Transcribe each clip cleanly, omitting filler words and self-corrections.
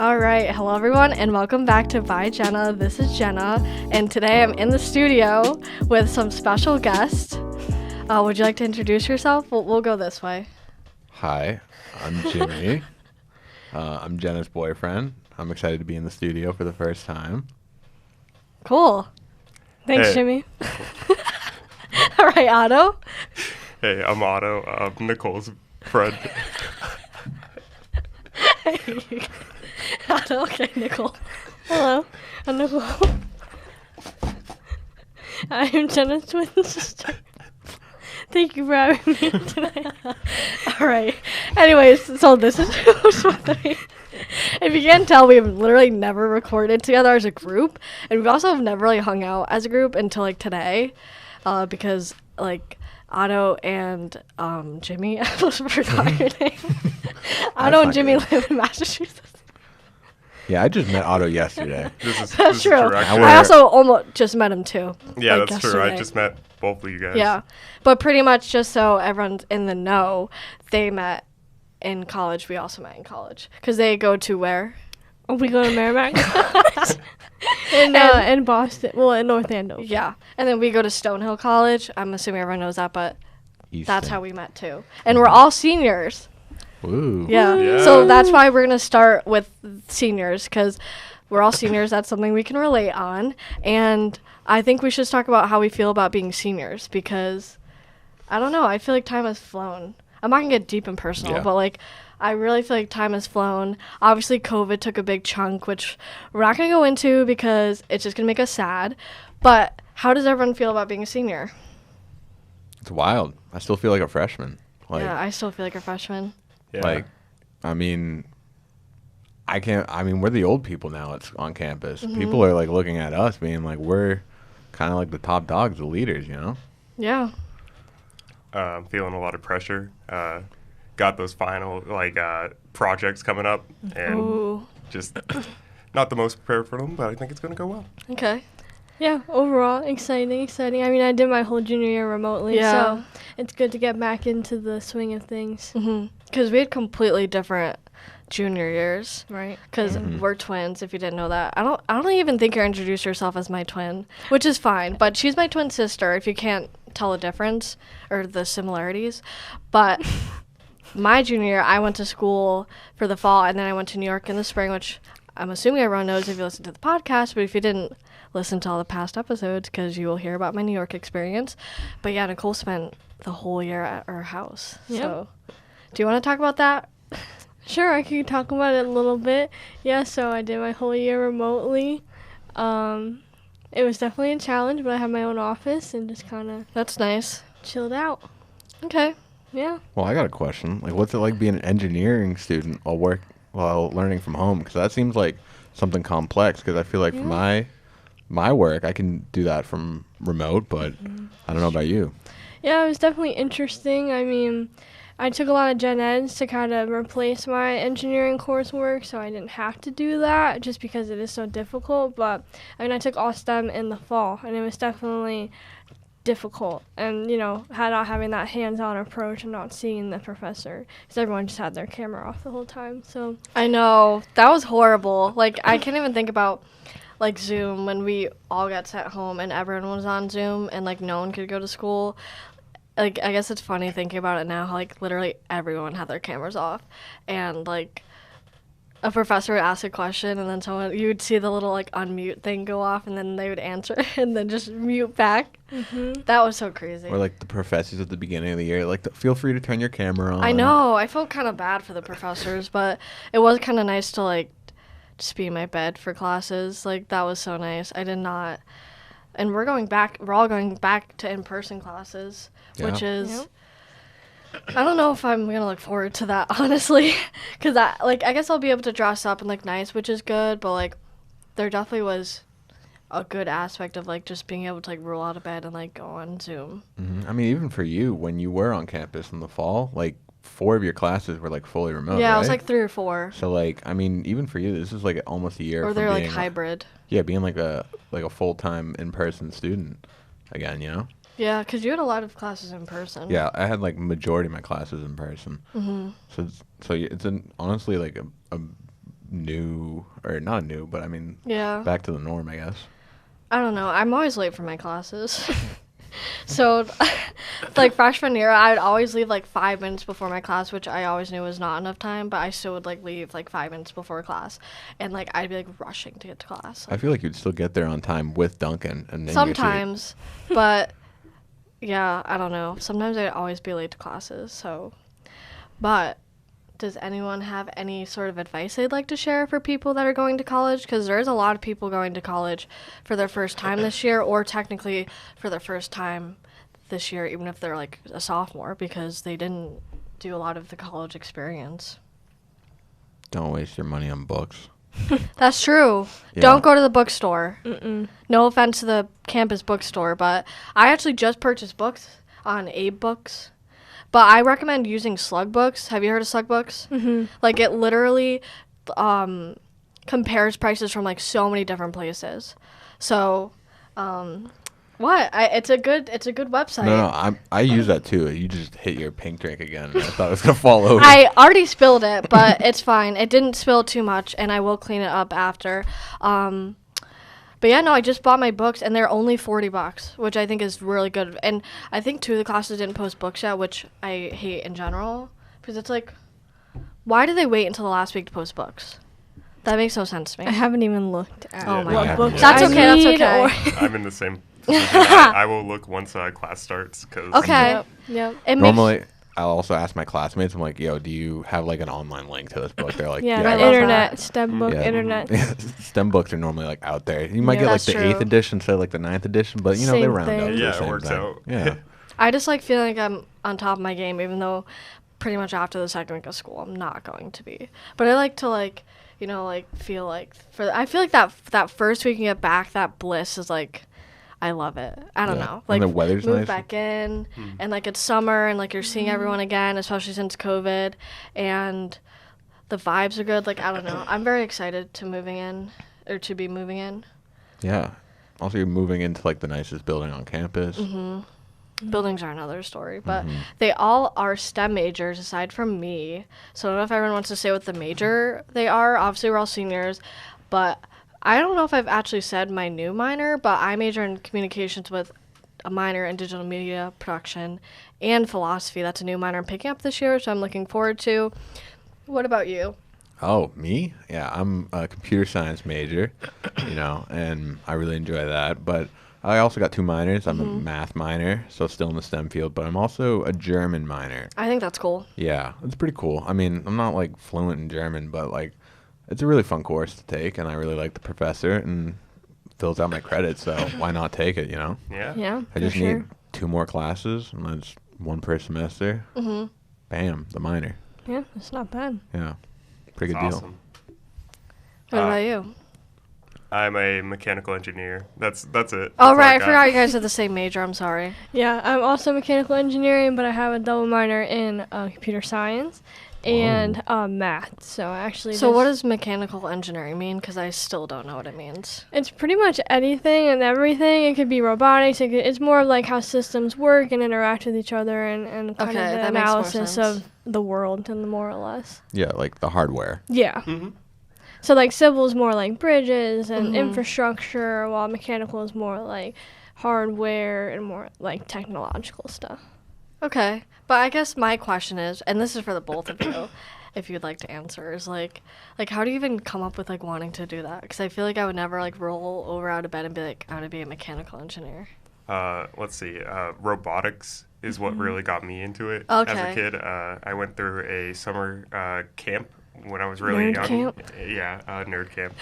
All right, hello everyone, and welcome back to By Jenna. This is Jenna, and today I'm in the studio with some special guests. Would you like to introduce yourself? We'll go this way. Hi, I'm Jimmy. I'm Jenna's boyfriend. I'm excited to be in the studio for the first time. Cool. Thanks, Hey. Jimmy. All right, Otto. Hey, I'm Otto. I'm Nicole's friend. Otto, okay, Nicole. Hello, I'm Nicole. I am Jenna's twin sister. Thank you for having me tonight. All right. Anyways, so this is if you can't tell, we've literally never recorded together as a group, and we also have never really hung out as a group until like today, because like Otto and Jimmy, I almost forgot your name. Otto and Jimmy live in Massachusetts. Yeah, I just met Otto yesterday. That's true. actually. I also almost just met him too. Yeah, like, that's true. I yesterday. just met both of you guys. Yeah, but pretty much just so everyone's in the know, they met in college. We also met in college because they go to where? We go to Merrimack in Boston. Well, in North Andover. Yeah, and then we go to Stonehill College. I'm assuming everyone knows that, but that's how we met too. And we're all seniors. Woo. Yeah. Yeah. So that's why we're gonna start with seniors because we're all seniors. That's something we can relate on, and I think we should talk about how we feel about being seniors because I don't know. I feel like time has flown. I'm not gonna get deep and personal, Yeah. but like I really feel like time has flown. Obviously, COVID took a big chunk, which we're not gonna go into because it's just gonna make us sad. But how does everyone feel about being a senior? It's wild. I still feel like a freshman. Yeah, I still feel like a freshman. Yeah. Like, I mean, we're the old people now on campus. Mm-hmm. People are like looking at us being like, we're kind of like the top dogs, the leaders, you know? Yeah. I'm feeling a lot of pressure. Got those final projects coming up, and Ooh. just not the most prepared for them, but I think it's gonna go well. Okay. Yeah, overall, exciting. I mean, I did my whole junior year remotely, Yeah. so it's good to get back into the swing of things. Because we had completely different junior years. Right. Because we're twins, if you didn't know that. I don't even think you introduced yourself as my twin, which is fine. But she's my twin sister, if you can't tell the difference or the similarities. But my junior year, I went to school for the fall, and then I went to New York in the spring, which I'm assuming everyone knows if you listen to the podcast. But if you didn't listen to all the past episodes, because you will hear about my New York experience. But yeah, Nicole spent the whole year at our house. Yep. So do you want to talk about that? Sure, I can talk about it a little bit. Yeah, so I did my whole year remotely. It was definitely a challenge, but I had my own office and just kind of That's nice. chilled out. Okay. Yeah. Well, I got a question. Like, what's it like being an engineering student while learning from home? Because that seems like something complex. Because I feel like for my work, I can do that from remote, but I don't know about you. Yeah, it was definitely interesting. I mean, I took a lot of gen eds to kind of replace my engineering coursework, so I didn't have to do that just because it is so difficult. But I mean, I took all STEM in the fall, and it was definitely difficult. And, you know, not having that hands-on approach and not seeing the professor, because everyone just had their camera off the whole time. So I know. That was horrible. Like, I can't even think about, like, Zoom when we all got sent home and everyone was on Zoom and, like, no one could go to school. Like, I guess it's funny thinking about it now, how, like, literally everyone had their cameras off. And, like, a professor would ask a question and then you would see the little, like, unmute thing go off and then they would answer and then just mute back. That was so crazy. Or like the professors at the beginning of the year, like, feel free to turn your camera on. I know. I felt kind of bad for the professors, but it was kind of nice to, like, just be in my bed for classes. Like, that was so nice. I did not. And we're all going back to in-person classes, which is, Yep. I don't know if I'm going to look forward to that, honestly, because I guess I'll be able to dress up and look nice, which is good, but, like, there definitely was a good aspect of, like, just being able to, like, roll out of bed and, like, go on Zoom. I mean, even for you, when you were on campus in the fall, like, 4 of your classes were, like, fully remote, Yeah, right? it was, like, 3 or 4. So, like, I mean, even for you, this is, like, almost a year Or from they're, like, being hybrid. Yeah, being, like a full-time in-person student again, you know? Yeah, because you had a lot of classes in person. Yeah, I had, like, majority of my classes in person. So it's honestly, like, a new, or not new, but I mean, Yeah. back to the norm, I guess. I don't know. I'm always late for my classes. So, like, freshman year, I would always leave, like, 5 minutes before my class, which I always knew was not enough time, but I still would, like, leave, like, 5 minutes before class. And, like, I'd be, like, rushing to get to class. I feel like you'd still get there on time with Duncan. And then Sometimes, but, yeah, I don't know. Sometimes I'd always be late to classes, so. But does anyone have any sort of advice they'd like to share for people that are going to college? Because there's a lot of people going to college for their first time this year, or technically for their first time this year, even if they're like a sophomore, because they didn't do a lot of the college experience. Don't waste your money on books. That's true. Yeah. Don't go to the bookstore. No offense to the campus bookstore, but I actually just purchased books on Abe Books. But I recommend using Slug Books. Have you heard of Slug Books? Mm-hmm. Like, it literally compares prices from, like, so many different places. So, it's a good website. No, I use that too. You just hit your pink drink again. And I thought it was going to fall over. I already spilled it, but it's fine. It didn't spill too much, and I will clean it up after. But yeah, no, I just bought my books, and they're only $40, which I think is really good. And I think 2 of the classes didn't post books yet, which I hate in general, because it's like, why do they wait until the last week to post books? That makes no sense to me. I haven't even looked at Oh my God. what books That's I okay, that's need okay. or- I'm in the same position. I will look once class starts. Cause Okay. Yep. It makes- Normally, I'll also ask my classmates, I'm like, yo, do you have like an online link to this book? They're like, Yeah, I the I love love internet, that. STEM book, Yeah. internet. STEM books are normally like out there. You might Yeah. get like That's the true. 8th edition instead of like the 9th edition, but you know, they Same round thing. up to Yeah, the it same works thing. out. Yeah. I just like feeling like I'm on top of my game, even though pretty much after the second week of school, I'm not going to be. But I like to feel like I feel like that first week you get back, that bliss is like, I love it. I don't Yeah. know. And Like, the weather's move nice. back in, and like it's summer, and like you're seeing everyone again, especially since COVID, and the vibes are good. Like, I don't know. I'm very excited to be moving in. Yeah. Also, you're moving into like the nicest building on campus. Buildings are another story, but they all are STEM majors aside from me. So I don't know if everyone wants to say what the major they are. Obviously, we're all seniors, but I don't know if I've actually said my new minor, but I major in communications with a minor in digital media production and philosophy. That's a new minor I'm picking up this year, so I'm looking forward to. What about you? Oh, me? Yeah, I'm a computer science major, and I really enjoy that. But I also got 2 minors. I'm a math minor, so still in the STEM field, but I'm also a German minor. I think that's cool. Yeah, it's pretty cool. I mean, I'm not like fluent in German, but like it's a really fun course to take, and I really like the professor, and fills out my credits, so why not take it, Yeah. Yeah, I for just sure. need 2 more classes, and that's 1 per semester. Bam, the minor. Yeah, it's not bad. Yeah, pretty It's good awesome. What Uh, about you? I'm a mechanical engineer. That's it. Oh, That's all right. I got. forgot you guys are the same major. I'm sorry. Yeah, I'm also mechanical engineering, but I have a double minor in computer science and math. So actually, So what does mechanical engineering mean? Because I still don't know what it means. It's pretty much anything and everything. It could be robotics. It's more of like how systems work and interact with each other and kind Okay, of the that makes more analysis sense. of the world and more or less. Yeah, like the hardware. Yeah. Mm-hmm. So like civil is more like bridges and Mhm. infrastructure, while mechanical is more like hardware and more like technological stuff. Okay. But I guess my question is, and this is for the both of you, if you'd like to answer, is like how do you even come up with like wanting to do that? Because I feel like I would never like roll over out of bed and be like, I want to be a mechanical engineer. Let's see. Robotics is what really got me into it Okay. as a kid. I went through a summer camp when I was really Nerd young. camp? Yeah, nerd camp.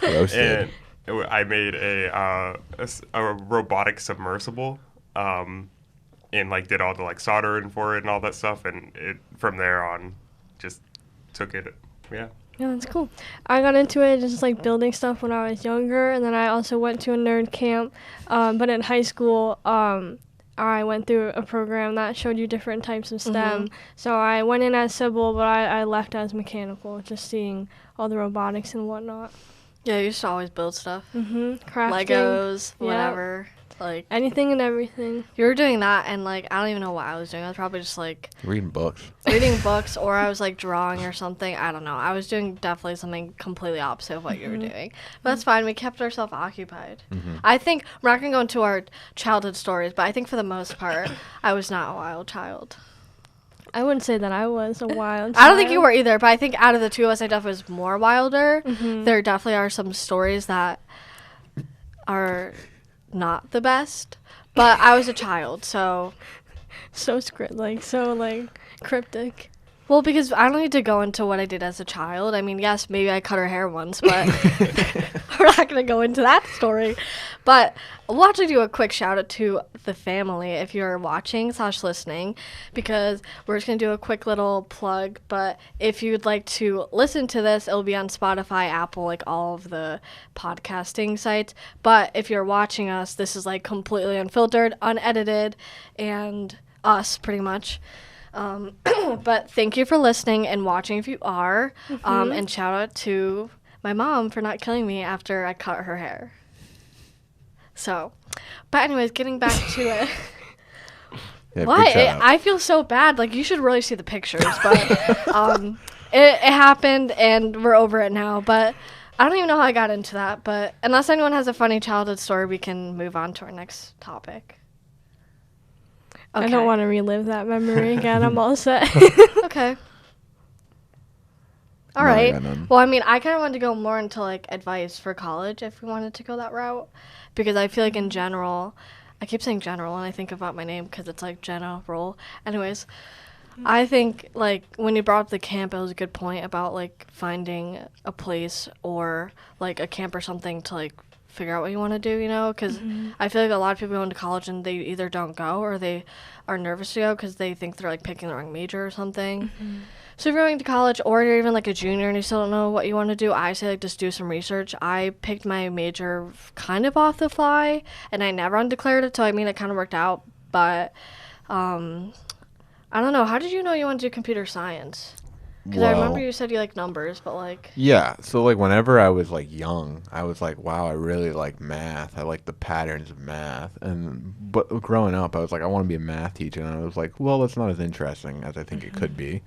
Roasted. And I made a robotic submersible, and like did all the like soldering for it and all that stuff, and from there on, just took it. Yeah. Yeah, that's cool. I got into it just like building stuff when I was younger, and then I also went to a nerd camp. But in high school, I went through a program that showed you different types of STEM. So I went in as civil, but I left as mechanical, just seeing all the robotics and whatnot. Yeah, I used to always build stuff. Crafting. Legos, Yeah. whatever. Like Anything and everything. you were doing that, and like I don't even know what I was doing. I was probably just like Reading books. reading books, or I was like drawing or something. I don't know. I was doing definitely something completely opposite of what you were doing. But that's fine. We kept ourselves occupied. I think we're not gonna go into our childhood stories, but I think for the most part, I was not a wild child. I wouldn't say that I was a wild I don't think you child. were either, but I think out of the two of us, I definitely was more wilder. There definitely are some stories that are not the best, but I was a child, so So cryptic. well, because I don't need to go into what I did as a child. I mean, yes, maybe I cut her hair once, but we're not going to go into that story. But we'll actually do a quick shout out to the family if you're watching / listening, because we're just going to do a quick little plug. But if you'd like to listen to this, it'll be on Spotify, Apple, like all of the podcasting sites. But if you're watching us, this is like completely unfiltered, unedited, and us pretty much. But thank you for listening and watching if you are. And shout out to my mom for not killing me after I cut her hair. So, but anyways, getting back to it. Yeah, What? good shout out. I feel so bad. Like, you should really see the pictures. But it happened, and we're over it now. But I don't even know how I got into that. But unless anyone has a funny childhood story, we can move on to our next topic. I don't want to relive that memory again. I'm all set. Okay. All No, I right. got none. Well, I mean, I kind of wanted to go more into like advice for college if we wanted to go that route, because I feel like in general, I keep saying general and I think about my name because it's like Jenna Rohl. Anyways, I think like when you brought up the camp, it was a good point about like finding a place or like a camp or something to like figure out what you want to do, you know, because I feel like a lot of people go into college and they either don't go or they are nervous to go because they think they're like picking the wrong major or something. So if you're going to college or you're even like a junior and you still don't know what you want to do, I say like just do some research. I picked my major kind of off the fly, and I never undeclared it, so I mean it kind of worked out. But I don't know. How did you know you want to do computer science? Because I remember you said you like numbers, but like Yeah, so like whenever I was like young, I was like, wow, I really like math. I like the patterns of math. But growing up, I was like, I want to be a math teacher, and I was like, well, that's not as interesting as I think it could be.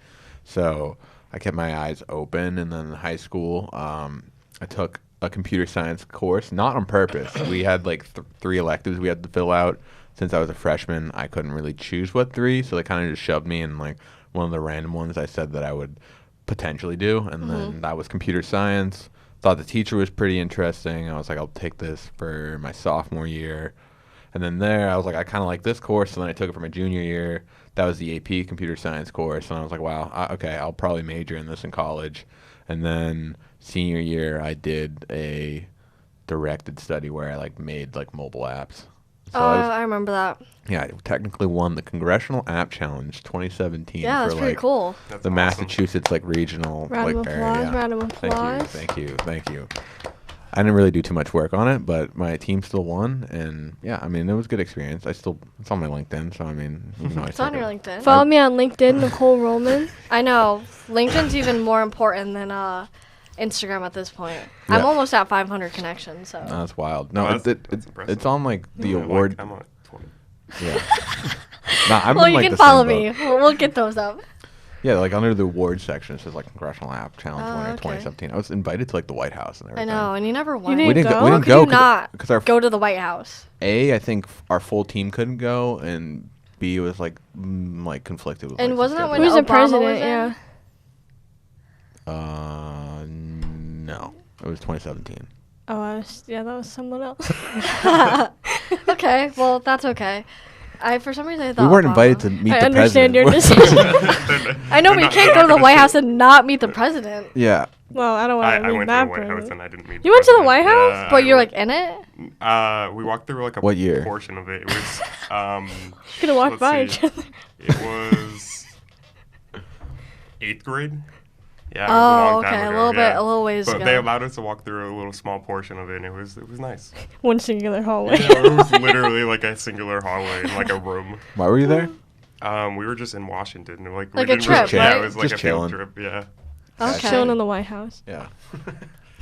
So I kept my eyes open, and then in high school, I took a computer science course, not on purpose. We had like 3 electives we had to fill out. Since I was a freshman, I couldn't really choose what 3, so they kind of just shoved me in like one of the random ones I said that I would potentially do, and then that was computer science. Thought the teacher was pretty interesting. I was like, I'll take this for my sophomore year. And then there, I was like, I kind of like this course, and then I took it for my junior year. That was the AP computer science course, and I was like, wow, okay, I'll probably major in this in college. And then senior year, I did a directed study where I like made like mobile apps. So I remember that. yeah, I technically won the Congressional App Challenge 2017 Yeah, that's for pretty like cool. That's the awesome. Massachusetts like regional Round like of area. applause, round of applause. Thank you. I didn't really do too much work on it, but my team still won, and yeah, I mean it was a good experience. It's on my LinkedIn, so I mean, even though I It's on suck your at- LinkedIn. Follow me on LinkedIn, Nicole Rohlman. I know. LinkedIn's even more important than Instagram at this point. Yeah. I'm almost at 500 connections, so. No, that's wild. No, Oh, that's impressive. it's on like the Yeah, award. I'm at 20. Yeah. Nah, I'm Well, in, you like, can the follow same me. boat. We'll get those up. Yeah, like under the awards section, it says like Congressional App Challenge Oh, winner okay. 2017. I was invited to like the White House and I everything. know, and you never went. didn't We didn't go? go. We How didn't could go you not because our go to the White House? I think our full team couldn't go, and B was like like conflicted with. And like, wasn't that when Who's the Obama president? was in? Yeah. No, it was 2017. Oh, that was someone else. Okay, well, that's okay. For some reason I thought We weren't Obama. invited to meet I the understand president. your decision. I know, but you can't go to the White House and not meet the president. Yeah, Well, I don't I want to meet went to that the White House president. and I didn't meet. You went to the president. White House? Yeah, But I you're went- like in it? we walked through like a What year? portion of it. It was Could have walked let's by see. each other. It was 8th grade. Yeah. It was Oh, a long time okay, ago, a little ways But ago. they allowed us to walk through a little small portion of it, and it was nice. One singular hallway. Yeah, it was literally like a singular hallway in like a room. why were you there? We were just in Washington, like we Like a didn't trip, yeah, right? it was like Just a field chilling. trip. Yeah. Okay. Chilling in the White House. Yeah.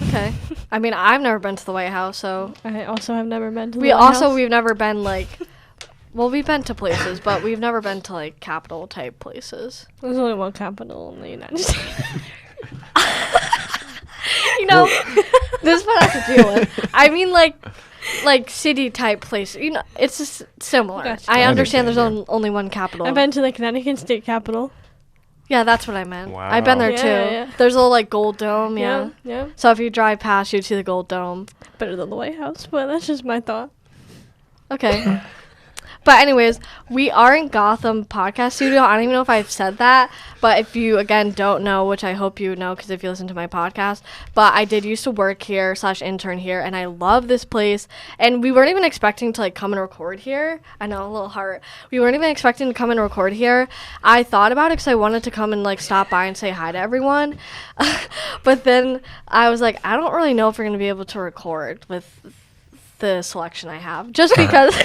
Okay. I mean, I've never been to the White House, so I also have never been to the White House. we've never been like, well, we've been to places, but we've never been to like Capitol type places. There's only one capital in the United States. You know, this is what I have to deal with. I mean, like city type places. You know, it's just similar. Gotcha. I I understand there's understand, only one capital. I've been to the Connecticut State Capitol. Yeah, that's what I meant. Wow. I've been there Yeah, too. yeah. There's a little like gold dome. Yeah. Yeah. So if you drive past, you'd see the gold dome. Better than the White House, but that's just my thought. Okay. But anyways, we are in Gotham Podcast Studio. I don't even know if I've said that, but if you, again, don't know, which I hope you know because if you listen to my podcast, but I did used to work here / intern here, and I love this place. And we weren't even expecting to, like, come and record here. I know, a little heart. We weren't even expecting to come and record here. I thought about it because I wanted to come and, like, stop by and say hi to everyone. But then I was like, I don't really know if we're going to be able to record with the selection I have. Just because...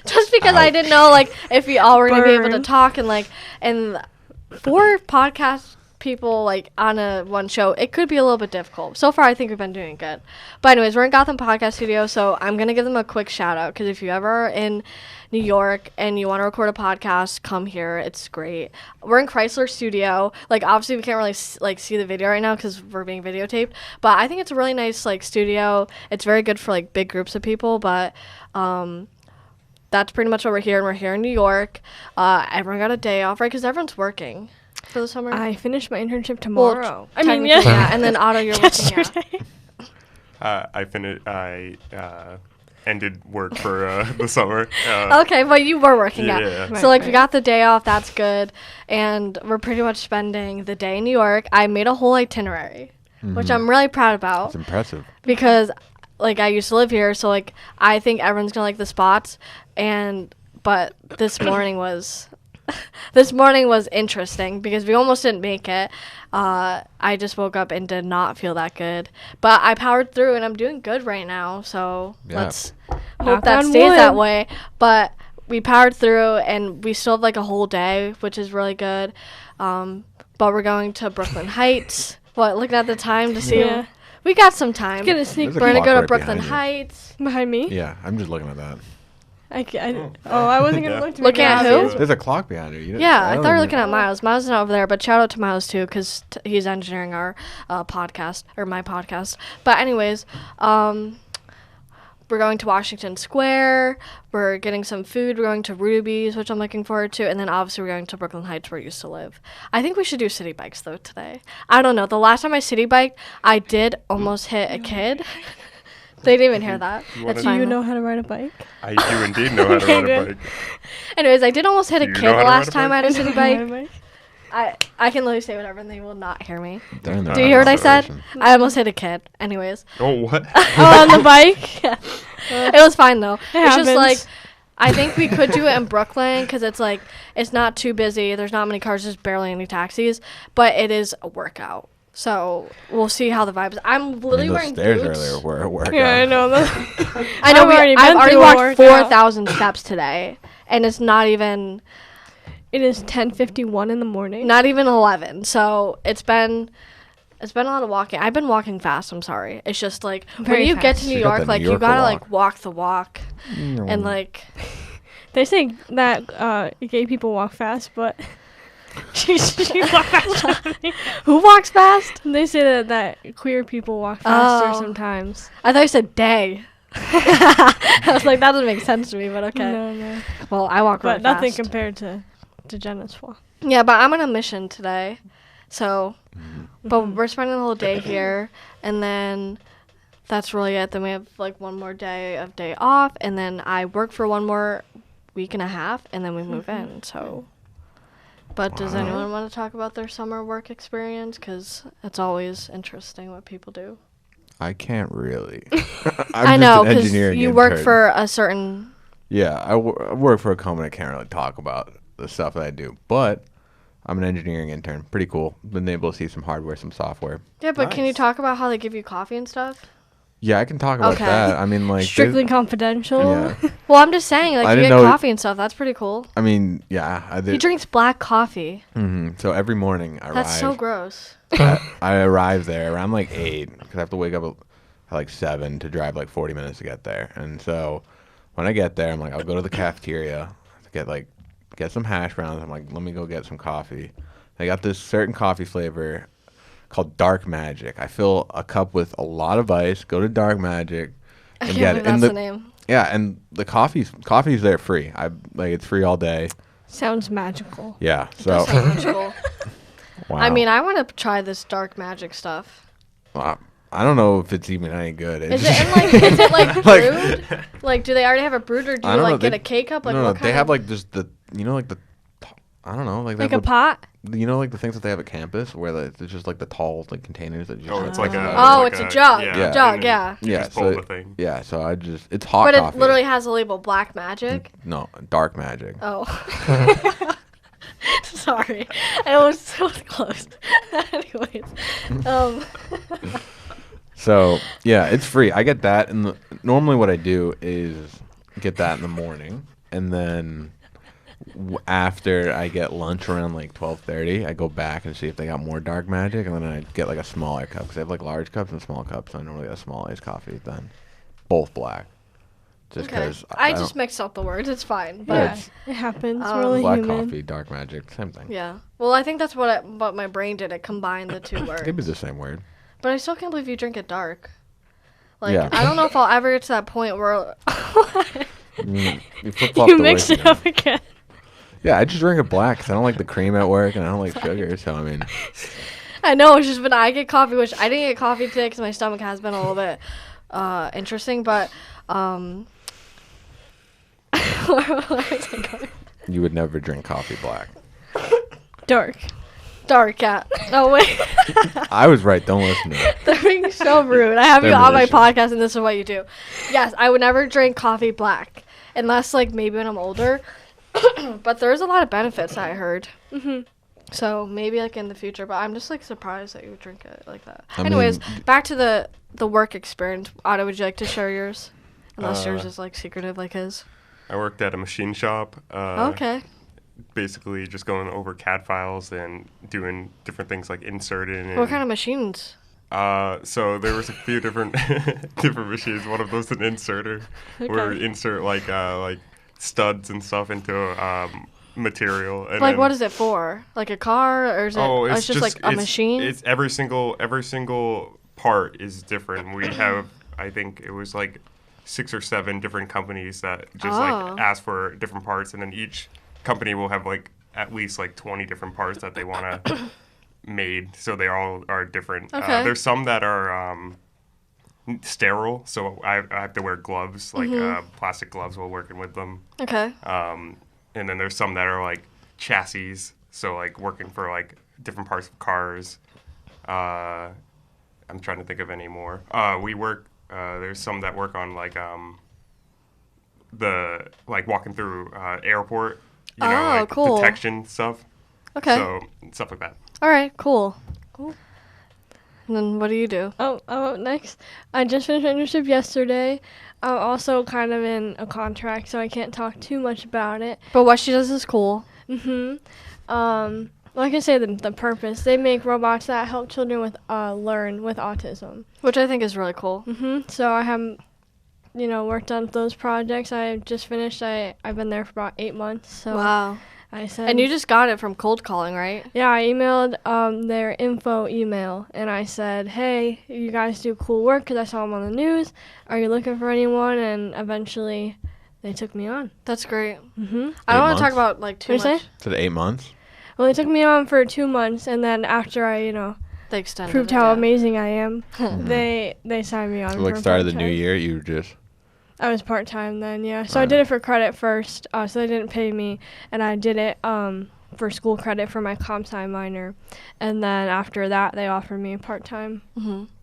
Just because I didn't know, like, if we all were going to be able to Burn. talk and 4 podcast people, like, on one show, it could be a little bit difficult. So far, I think we've been doing good. But anyways, we're in Gotham Podcast Studio, so I'm going to give them a quick shout out because if you ever are in New York and you want to record a podcast, come here. It's great. We're in Chrysler Studio. Like, obviously, we can't really, see the video right now because we're being videotaped. But I think it's a really nice, like, studio. It's very good for, like, big groups of people, but, that's pretty much what we're here, and we're here in New York. Everyone got a day off, right? Because everyone's working for the summer. I finished my internship Well, tomorrow. technically, and then Otto, you're working. Yeah. I ended work for the summer. Okay, but you were working, yeah. Yeah. So, like, Right, we got the day off. That's good. And we're pretty much spending the day in New York. I made a whole itinerary, which I'm really proud about. It's impressive. Because, like, I used to live here, so, like, I think everyone's gonna like the spots. But this morning was interesting because we almost didn't make it. I just woke up and did not feel that good, but I powered through and I'm doing good right now. So Yeah. let's hope Knock that on stays that wood. way. But we powered through and we still have like a whole day, which is really good. But we're going to Brooklyn Heights. Looking at the time to see. Yeah. We got some time. Get a sneak There's a We're gonna clock go to right Brooklyn behind you. Heights. behind me. Yeah, I'm just looking at that. I wasn't gonna Yeah. look. To Looking at who? There's a clock behind you. You Yeah, I don't thought you were even- looking at Miles. Miles is not over there, but shout out to Miles too, because he's engineering our podcast, or my podcast. But anyways, we're going to Washington Square. We're getting some food. We're going to Ruby's, which I'm looking forward to. And then obviously we're going to Brooklyn Heights, where I used to live. I think we should do city bikes, though, today. I don't know. The last time I city biked, I did almost hit a kid. They didn't even hear that. You wanna That's Do fine. you though. know how to ride a bike? I do indeed know how to ride a Good. bike. Anyways, I did almost hit a Do you kid know the how to ride last a time I bike? had a city Ride a bike. I can literally say whatever and they will not hear me. They're in their Do you own hear what I said? situation. I almost hit a kid. Anyways. Oh, what? Oh, on the bike? Yeah. It was fine though. It's just happens. like I think we could do it in Brooklyn because it's like it's not too busy. There's not many cars, just barely any taxis. But it is a workout. So we'll see how the vibes. I'm literally those wearing stairs boots. earlier were a workout. Yeah, I know. I know. I've already walked workout. 4,000 steps today, and it's not even It is 10:51 in the morning. 11. So it's been a lot of walking. I've been walking fast. I'm sorry. It's just like Very when you get to fast. New You got York, the like New you Yorker gotta walk. like walk the walk, and like They say that gay people walk fast, but she walk faster than me. who walks fast? They say that queer people walk faster Oh. sometimes. I thought you said day. I was like, that doesn't make sense to me, but okay. No. Well, I walk really But nothing fast. compared to Jenna's walk. Yeah, but I'm on a mission today, so. But we're spending the whole day here, and then that's really it. Then we have like one more day off, and then I work for one more week and a half, and then we move in. So. But does Wow. anyone want to talk about their summer work experience? Because it's always interesting what people do. I can't really. I I'm know, just an because engineering you work intern. for a certain. Yeah, I work for a company. I can't really talk about the stuff that I do, but I'm an engineering intern. Pretty cool. Been able to see some hardware, some software. Yeah, but can you Nice. talk about how they give you coffee and stuff? Yeah, I can talk about Okay. that. I mean, like Strictly confidential. Yeah. Well, I'm just saying, like, I you didn't get know coffee and stuff. That's pretty cool. I mean, yeah. He drinks black coffee. So every morning I That's so arrive. gross. I arrive there around like 8 because I have to wake up at like 7 to drive like 40 minutes to get there. And so when I get there, I'm like, I'll go to the cafeteria to get some hash browns. I'm like, let me go get some coffee. They got this certain coffee flavor called Dark Magic. I fill a cup with a lot of ice, go to Dark Magic, I and can't get believe it. And that's the name. yeah, and the coffee's there free. It's free all day. Sounds magical. Yeah. That So sounds cool. wow. I mean, I want to try this dark magic stuff. I don't know if it's even any good. Is it like brewed? Like, do they already have it brewed, or do I you don't like know. get a K cup? Like, no, what kind they have of, like just the I don't know, like they Like have a pot? like the things that they have at campus where it's just like the tall like containers that you just Oh, it's like a. Oh, like it's a jug. Yeah. Jug, and yeah. You Yeah, just pull so the thing. yeah. So it's hot But coffee. it literally has a label Black Magic. No, Dark Magic. Oh. Sorry. I was close. Anyways. So yeah, it's free. I get that, and normally what I do is get that in the morning, and then after I get lunch around like 12:30, I go back and see if they got more Dark Magic, and then I get like a smaller cup because they have like large cups and small cups. So I normally get a small iced coffee then, both black, just Okay. because I just mixed up the words. It's fine. But Yeah, yeah. it's It happens. We're only black human. coffee, Dark Magic, same thing. Well, I think that's what my brain did. It combined the two words. Could be the same word. But I still can't believe you drink it dark. Like, Yeah. I don't know if I'll ever get to that point where You flip-flop You the mixed words it up again. Yeah, I just drink it black because I don't like the cream at work and I don't like sugar. So I mean, I know it's just when I get coffee, which I didn't get coffee today because my stomach has been a little bit interesting. But where was I going? you would never drink coffee black. Dark. Dark cat. No wait, I was right. Don't listen to it. they're being so rude. I have you They're on my malicious. podcast, and this is what you do. Yes, I would never drink coffee black unless like maybe when I'm older. But there's a lot of benefits I heard. So maybe like in the future, but I'm just like surprised that you would drink it like that. I Anyways, mean, back to the work experience. Otto, would you like to share yours? Unless yours is like secretive like his. I worked at a machine shop. Okay. Basically, just going over CAD files and doing different things like inserting. And, What kind of machines? So there was a few different different machines. One of those an inserter, where Okay. insert like studs and stuff into material. And Like then, what is it for? Like a car, or is it? Oh, it's just like a machine. It's every single part is different. We have, I think it was like 6 or 7 different companies that just Oh. like ask for different parts, and then each company will have like at least like 20 different parts that they want to made. So they all are different. Okay. There's some that are sterile, so I have to wear gloves, like plastic gloves while working with them. Okay. And then there's some that are like chassis, so like working for like different parts of cars. I'm trying to think of any more. There's some that work on like walking through airport, like cool. detection stuff. Okay. So stuff like that. All right. Cool. And then what do you do? Oh, next. I just finished my internship yesterday. I'm also kind of in a contract, so I can't talk too much about it. But what she does is cool. Like I say, the purpose. They make robots that help children with learn with autism. Which I think is really cool. So I have, worked on those projects. I just finished. I've been there for about 8 months. So Wow. I said. And you just got it from cold calling, right? Yeah, I emailed their info email, and I said, hey, you guys do cool work because I saw them on the news. Are you looking for anyone? And eventually they took me on. That's great. I 8 don't want to talk months? about like too What'd you much. say? So the 8 months. Well, they took me on for 2 months, and then after I, They extended proved it, how yeah. amazing I am, they signed me on. So for like start of the new part-time. year, you just I was part-time then, yeah. So I Alright. did it for credit first, so they didn't pay me, and I did it for school credit for my comp sci minor, and then after that they offered me part-time.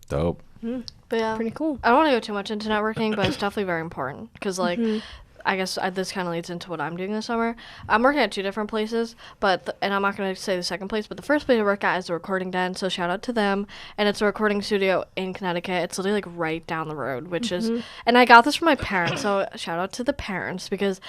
dope. But yeah, Pretty cool. I don't want to go too much into networking, but it's definitely very important because like I guess this kind of leads into what I'm doing this summer. I'm working at 2 different places, and I'm not going to say the second place, but the first place I work at is a recording den, so shout out to them. And it's a recording studio in Connecticut. It's literally like right down the road, which is, and I got this from my parents, so shout out to the parents, because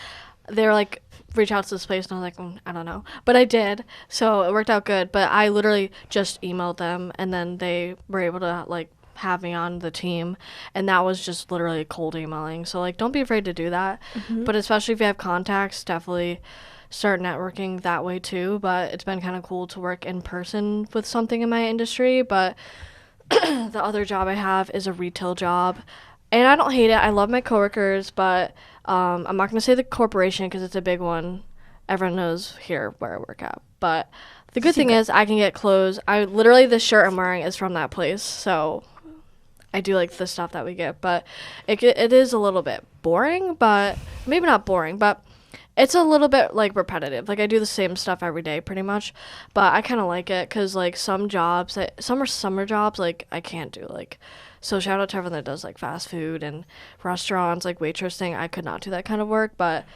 they were like, reach out to this place, and I was like, I don't know. But I did, so it worked out good. But I literally just emailed them, and then they were able to, like, have me on the team, and that was just literally cold emailing. So, like, don't be afraid to do that. But especially if you have contacts, definitely start networking that way too. But it's been kind of cool to work in person with something in my industry. But the other job I have is a retail job, and I don't hate it. I love my coworkers, but I'm not going to say the corporation because it's a big one. Everyone knows here where I work at. But the good thing is I can get clothes. Literally, the shirt I'm wearing is from that place, so I do like the stuff that we get. But it is a little bit boring, but maybe not boring, but it's a little bit, like, repetitive. Like, I do the same stuff every day pretty much, but I kind of like it because, like, some are summer jobs, like, I can't do, like, so shout out to everyone that does, like, fast food and restaurants, like, waitressing. I could not do that kind of work, but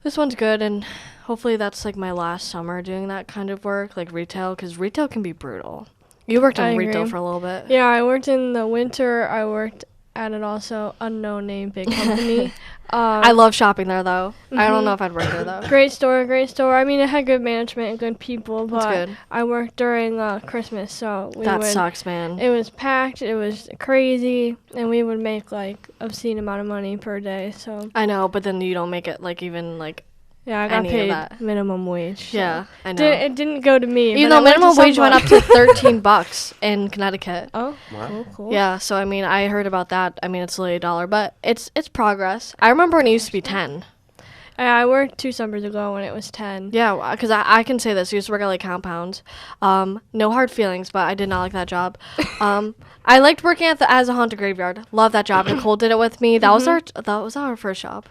this one's good, and hopefully that's, like, my last summer doing that kind of work, like, retail, because retail can be brutal. You worked in retail for a little bit. Yeah, I worked in the winter. I worked at an also unknown name big company. I love shopping there, though. I don't know if I'd work there, though. Great store. I mean, it had good management and good people, but That's good. I worked during Christmas, so Sucks, man. It was packed. It was crazy, and we would make, like, obscene amount of money per day. So I know, but then you don't make it, like, even, like, yeah, I got any of paid that. minimum wage. So. Yeah, I know. It didn't go to me. Even but though it went to minimum wage went up someone. to $13 in Connecticut. Oh, Wow. cool. Yeah, so I mean, I heard about that. I mean, it's literally $1, but it's progress. I remember when it used to be 10. I worked 2 summers ago when it was 10. Yeah, because I can say this. I used to work at, like, compounds. No hard feelings, but I did not like that job. I liked working as a haunted graveyard. Love that job. Nicole did it with me. That was our first job.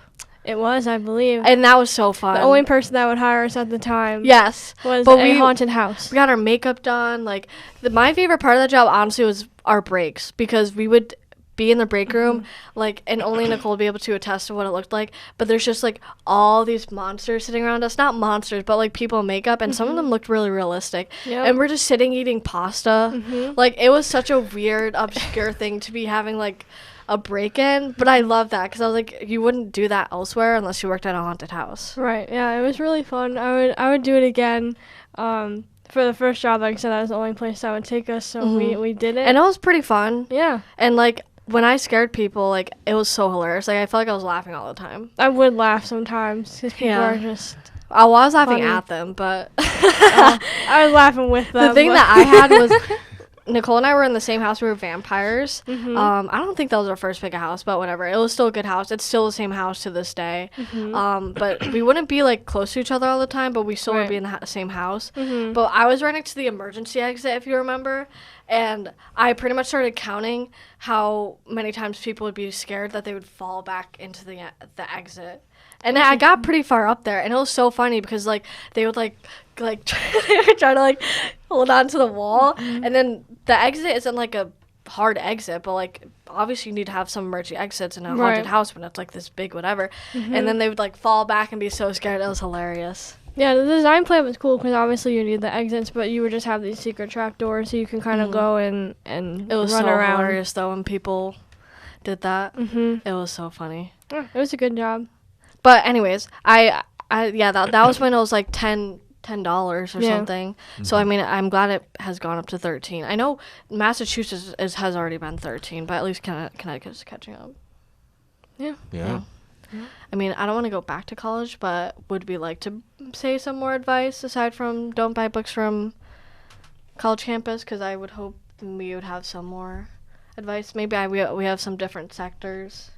It was, I believe. And that was so fun. The only person that would hire us at the time Yes. was but a haunted house. We got our makeup done. Like, my favorite part of that job, honestly, was our breaks, because we would be in the break room, like, and only Nicole would be able to attest to what it looked like. But there's just, like, all these monsters sitting around us. Not monsters, but, like, people in makeup, and some of them looked really realistic. Yep. And we're just sitting eating pasta. Like, it was such a weird, obscure thing to be having, like, a break-in, but I love that because I was like, you wouldn't do that elsewhere unless you worked at a haunted house. Right. Yeah, it was really fun. I would do it again. For the first job, like I said, that was the only place that would take us, so we did it. And it was pretty fun. Yeah. And, like, when I scared people, like, it was so hilarious. Like, I felt like I was laughing all the time. I would laugh sometimes because people are just. Oh, I was laughing funny. at them, but I was laughing with them. the thing but- that I had was Nicole and I were in the same house. We were vampires. I don't think that was our first big house, but whatever. It was still a good house. It's still the same house to this day. But we wouldn't be, like, close to each other all the time, but we still would be in the same house. But I was right next to the emergency exit, if you remember, and I pretty much started counting how many times people would be scared that they would fall back into the exit. And I got pretty far up there, and it was so funny because, like, they would, like they would try to, like, hold on to the wall, and then the exit isn't, like, a hard exit, but, like, obviously you need to have some emergency exits in a haunted house when it's, like, this big whatever. And then they would, like, fall back and be so scared. It was hilarious. Yeah, the design plan was cool because obviously you need the exits, but you would just have these secret trap doors so you can kind of go and It was run so around. hilarious, though, when people did that. It was so funny. Yeah, it was a good job. But anyways, that was when it was like $10 or something. So I mean, I'm glad it has gone up to 13. I know Massachusetts has already been 13, but at least Connecticut's catching up. Yeah. I mean, I don't want to go back to college, but would we like to say some more advice aside from don't buy books from college campus? Because I would hope we would have some more advice. Maybe we have some different sectors.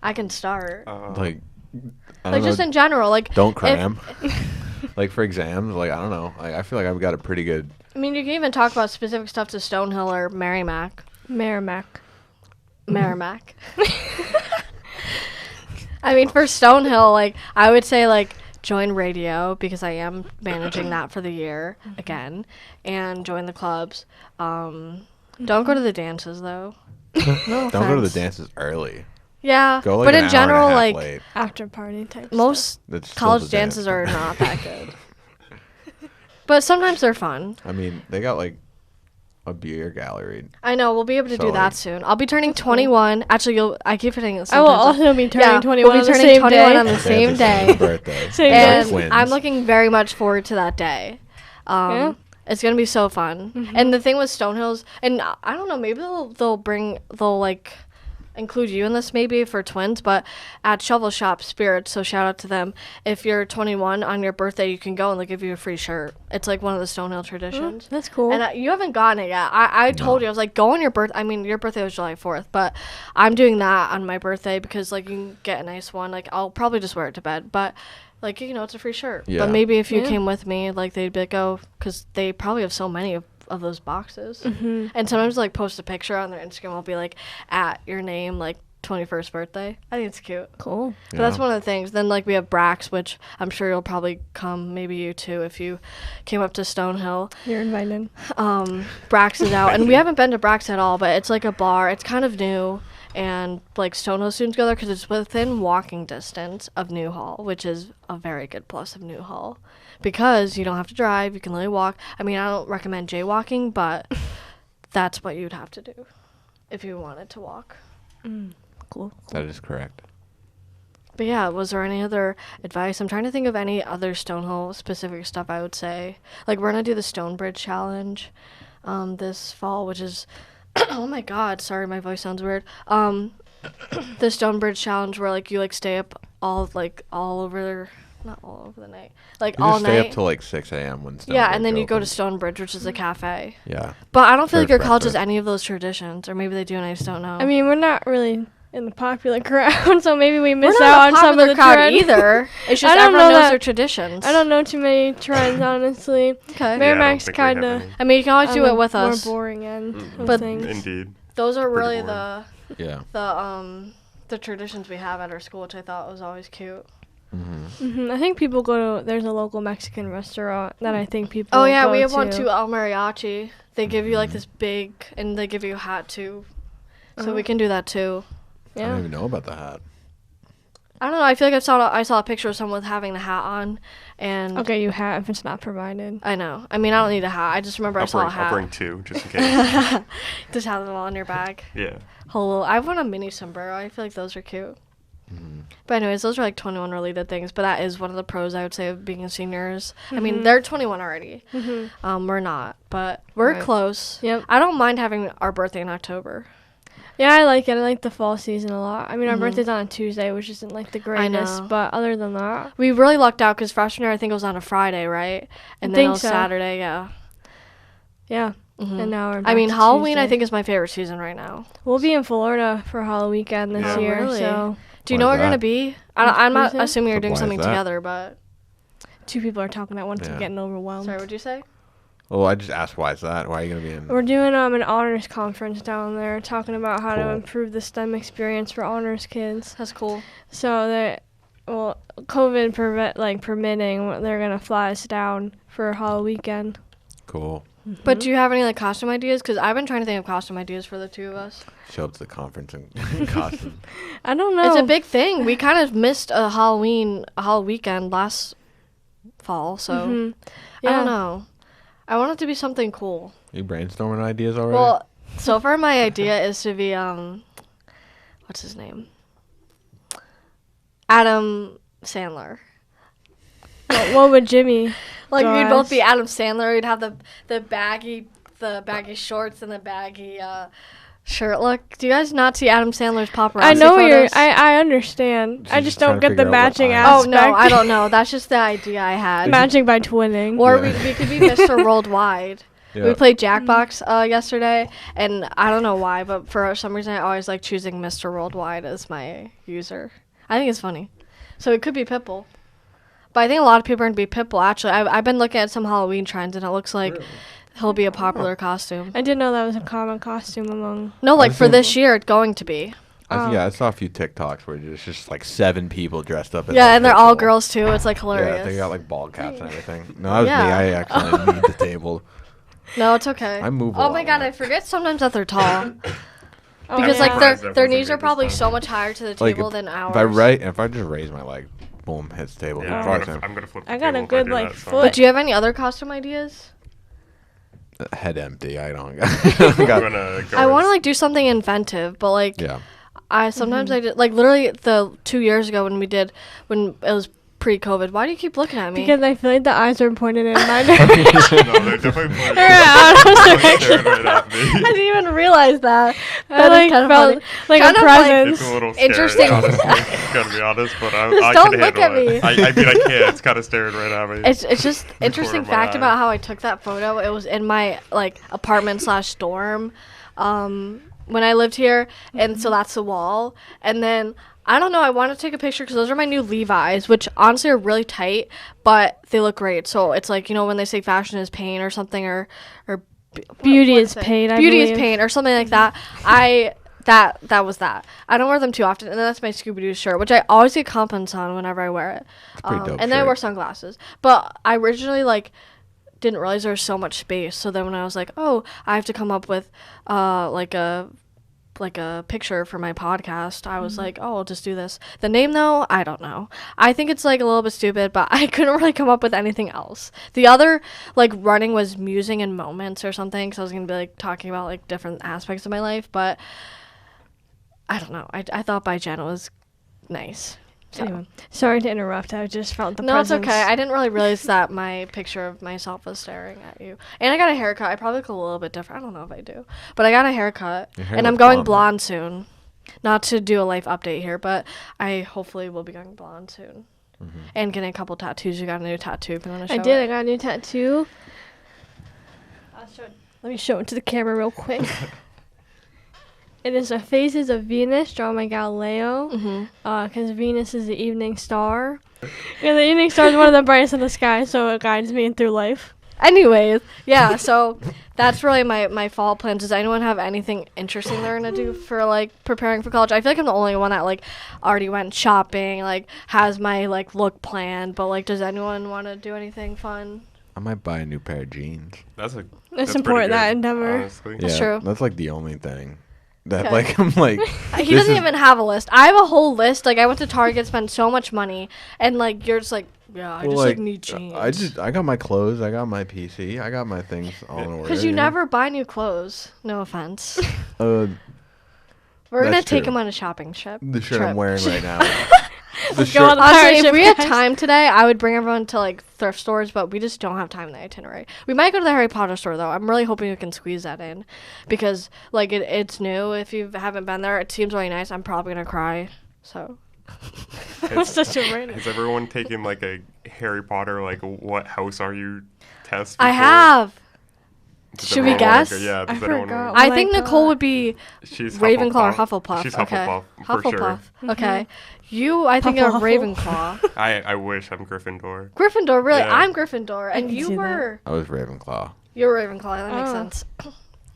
I can start. Like, I Like, don't just know, in general, like, don't cram. Like, for exams, like, I don't know. Like, I feel like I've got a pretty good. I mean, you can even talk about specific stuff to Stonehill or Merrimack. Merrimack. I mean, for Stonehill, like, I would say, like, join radio because I am managing that for the year again, and join the clubs. Don't go to the dances, though. No Don't go to the offense. dances early. Yeah, Go like but an in hour general, and a half like late. After party type most That's still college the dance. dances are not that good. But sometimes they're fun. I mean, they got like a beer gallery. I know we'll be able to So, do that like- soon. I'll be turning That's cool. 21. Actually, I keep forgetting it. I will sometimes. also be turning Yeah, 21 we'll on be the turning same 21 day. on the They same have the day. same birthday. Same They're And twins. I'm looking very much forward to that day. Yeah. It's gonna be so fun. And the thing with Stonehills, and I don't know, maybe they'll like include you in this maybe for twins, but at Shovel Shop Spirits, so shout out to them. If you're 21 on your birthday, you can go and they'll give you a free shirt. It's like one of the Stonehill traditions. That's cool. And you haven't gotten it yet. I told you, I was like, go on your birthday. I mean, your birthday was July 4th, but I'm doing that on my birthday because, like, you can get a nice one. Like, I'll probably just wear it to bed, but, like, you know, it's a free shirt. Yeah. But maybe if you Yeah. came with me, like, they'd be like, oh, because they probably have so many of those boxes. And sometimes, like, post a picture on their Instagram. I'll be like, at your name, like, 21st birthday. I think it's cute. Cool. But that's one of the things. Then, like, we have Brax, which I'm sure you'll probably come, maybe you too, if you came up to Stonehill. You're invited. Brax is out. And we haven't been to Brax at all, but it's like a bar. It's kind of new. And, like, Stonehill students go there because it's within walking distance of Newhall, which is a very good plus of Newhall. Because you don't have to drive. You can literally walk. I mean, I don't recommend jaywalking, but that's what you'd have to do if you wanted to walk. Cool. That is correct. But yeah, was there any other advice? I'm trying to think of any other Stonehill specific stuff I would say. Like, we're going to do the Stonebridge Challenge this fall, which is... oh my god, sorry, my voice sounds weird. The Stonebridge Challenge where, like, you, like, stay up all over... Not all over the night. Like, You all just stay night. up till like 6 a.m. when Stonebridge Yeah, and then you go to opens. Stonebridge, which is a cafe. Yeah. But I don't feel like Serve your college has breakfast. any of those traditions. Or maybe they do and I just don't know. I mean, we're not really in the popular crowd, so maybe we we're miss not out a on some of popular the crowd trends. either. It's just I don't everyone know knows that- their traditions. I don't know too many trends, honestly. Okay. Yeah, I don't Merrimack's think we have kind of any. I mean, you can always do it with us. More boring end of But- things. Indeed. Those are Pretty really boring. Yeah. the traditions we have at our school, which I thought was always cute. I think people go to. There's a local Mexican restaurant that I think people. Oh yeah, go we have one to. too, El Mariachi. They give you like this big, and they give you a hat too. So we can do that too. I don't Yeah. even know about the hat. I don't know. I feel like I saw a picture of someone with having the hat on, and Okay, you have if it's not provided. I know. I mean, I don't need a hat. I just remember I saw a hat. I'll bring two just in case. Just have them all in your bag. Yeah. Hello. I want a mini sombrero. I feel like those are cute. But anyways, those are like 21 related things. But that is one of the pros I would say of being a seniors. I mean, they're 21 already. We're not, but we're Right. close. Yep. I don't mind having our birthday in October. Yeah, I like it. I like the fall season a lot. I mean, our birthday's on a Tuesday, which isn't like the greatest, know. but other than that, We really lucked out because freshman year I think it was on a Friday, right? And then think it was so. Saturday. Yeah. yeah. And now we're I back mean, to Halloween I Tuesday. think is my favorite season right now. We'll be in Florida for Halloween weekend this Yeah. year, Really? so Do you Why know is where we're gonna that? be? I'm not What is it? assuming you're doing Why is something that? together, but two people are talking at once and Yeah. getting overwhelmed. sorry, what'd you say? Well, I just asked why is that? Why are you gonna be in? We're doing an honors conference down there, talking about how to Cool. improve the STEM experience for honors kids. That's cool. So that, well, COVID permitting, they're gonna fly us down for Halloween weekend. Cool. But do you have any like costume ideas? Because I've been trying to think of costume ideas for the two of us. Show up to the conference in costume. I don't know. It's a big thing. We kind of missed a Halloween weekend last fall, so I Yeah. don't know. I want it to be something cool. You brainstorming ideas already? Well, so far my idea is to be what's his name? Adam Sandler. What would Jimmy? Like go we'd both as? be Adam Sandler. We'd have the baggy shorts and the baggy shirt look. Do you guys not see Adam Sandler's paparazzi I know photos? I understand. She's I just just don't trying to get the figure out what matching eyes- Oh aspect. no, I don't know. That's just the idea I had. Matching by twinning. Or Yeah. we could be Mr. Worldwide. Yeah. We played Jackbox yesterday, and I don't know why, but for some reason I always like choosing Mr. Worldwide as my user. I think it's funny. So it could be Pitbull. But I think a lot of people are going to be Pitbull, actually. I've been looking at some Halloween trends, and it looks like he'll be a popular costume. I didn't know that was a common costume among. No, like for think- this year, it's going to be. I saw a few TikToks where there's just like 7 people dressed up as Yeah, like, and they're all Pitbull. girls, too. It's like Yeah, hilarious. they got like bald caps and everything. No, that was Yeah. me. I actually need the table. No, it's okay. I move a Oh lot my god, more. I forget sometimes that they're tall. Because yeah. like Surprised their that wasn't knees me are this probably time. so much higher to the Like table than ours. if I just raise my leg, boom, hits the table. Yeah, Probably same. I'm gonna flip the I got a table if good, do like, that, so. foot. But do you have any other costume ideas? Head empty. I don't I'm got. gonna go I want to with- like do something inventive, but like Yeah. I sometimes I did like literally the 2 years ago when it was pre-COVID. Why do you keep looking at me? Because I feel like the eyes are pointed in my No, direction. they're definitely pointing They're out of staring direction. right at I me. didn't even realize that. I That is like kind of felt funny. like Kind a of like- presence. It's a little scary, Interesting. honestly. Gotta be honest, but Just I don't can look handle at it. me. I mean, I can't. It's kind of staring right at me. It's just corner interesting of my fact eye. about how I took that photo. It was in my like apartment/dorm when I lived here, and so that's the wall. And then I don't know. I want to take a picture because those are my new Levi's, which honestly are really tight, but they look great. So it's like, you know, when they say fashion is pain or something, or Beauty what is it? pain, I Beauty is believe. pain or something like that. That was that. I don't wear them too often, and then that's my Scooby Doo shirt, which I always get compliments on whenever I wear it. pretty dope And then I shirt. wear sunglasses. But I originally like didn't realize there was so much space. So then when I was like, oh, I have to come up with like a picture for my podcast, I was like, oh, I'll just do this. The name though, I don't know. I think it's like a little bit stupid, but I couldn't really come up with anything else. The other like running was musing and moments or something, because I was gonna be like talking about like different aspects of my life, but I don't know. I thought by Jenna was nice. So. Anyway, sorry to interrupt. I just felt the No, presence. it's okay. I didn't really realize that my picture of myself was staring at you. And I got a haircut. I probably look a little bit different. I don't know if I do. But I got a haircut. Your hair And I'm looks going blonde, blonde soon. Not to do a life update here, but I hopefully will be going blonde soon. Mm-hmm. And getting a couple tattoos. You got a new tattoo if you want to show I did. I it. got a new tattoo. Let me show it to the camera real quick. It is the phases of Venus drawn by Galileo. Mm-hmm. Because Venus is the evening star. And the evening star is one of the brightest in the sky, so it guides me through life. Anyways, yeah, so that's really my fall plans. Does anyone have anything interesting they're going to do for, like, preparing for college? I feel like I'm the only one that, like, already went shopping, like, has my, like, look planned. But, like, does anyone want to do anything fun? I might buy a new pair of jeans. That's Let's pretty support that good, endeavor. honestly. That's Yeah, true. That's like the only thing that Okay. like I'm like. He this doesn't is- even have a list. I have a whole list. Like, I went to Target, spent so much money, and, like, you're just like, yeah, I well, just, like, need jeans. I got my clothes. I got my PC. I got my things all in order. Because you never buy new clothes. No offense. Uh, We're going to That's take true. him on a shopping trip. the shirt trip. I'm wearing right now. The Let's go on shirt. the Honestly, pirate if ship, we had guys. time today, I would bring everyone to like thrift stores, but we just don't have time in the itinerary. We might go to the Harry Potter store though. I'm really hoping we can squeeze that in, because like it's new. If you haven't been there, it seems really nice. I'm probably gonna cry. So That was such a random. Has everyone taken like a Harry Potter, like what house are you test? I before? have. Does Should we everyone wanna guess? go- Yeah, I does everyone forgot. wanna- Oh I my think God. Nicole would be She's Ravenclaw or Hufflepuff. She's okay. Hufflepuff for sure. Hufflepuff. Okay. You, I think, are Hufflepuff. Ravenclaw. I wish I'm Gryffindor. Gryffindor, really? Yeah. I'm Gryffindor, and can you see that. were. I was Ravenclaw. You're Ravenclaw. That makes Oh. sense.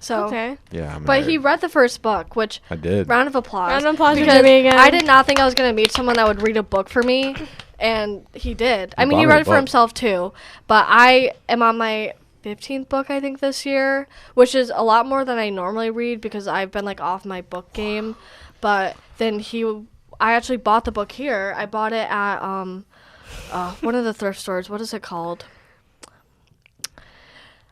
So. Okay. Yeah, I'm a But nerd. he read the first book, which I did. round of applause. Round of applause for because Jimmy again. I did not think I was gonna meet someone that would read a book for me, and he did. I mean, bought he me read a it for book. himself too. But I am on my 15th book, I think, this year, which is a lot more than I normally read because I've been like off my book game. But then I actually bought the book here. I bought it at one of the thrift stores. What is it called?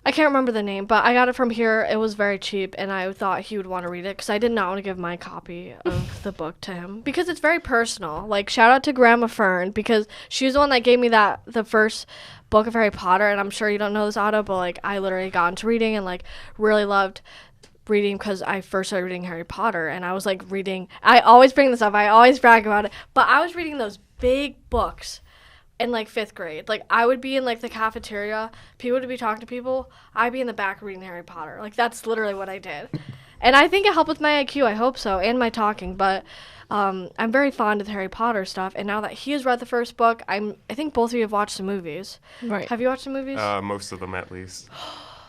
I can't remember the name, but I got it from here. It was very cheap, and I thought he would want to read it because I did not want to give my copy of the book to him because it's very personal. Like, shout out to Grandma Fern because she was the one that gave me the first book of Harry Potter, and I'm sure you don't know this, Otto, but like I literally got into reading and like really loved reading because I first started reading Harry Potter, and I was like reading. I always bring this up. I always brag about it, but I was reading those big books in like 5th grade. Like I would be in like the cafeteria, people would be talking to people, I'd be in the back reading Harry Potter. Like that's literally what I did. And I think it helped with my IQ, I hope so, and my talking, but I'm very fond of the Harry Potter stuff, and now that he has read the first book, I think both of you have watched the movies. Right. Have you watched the movies? Most of them at least.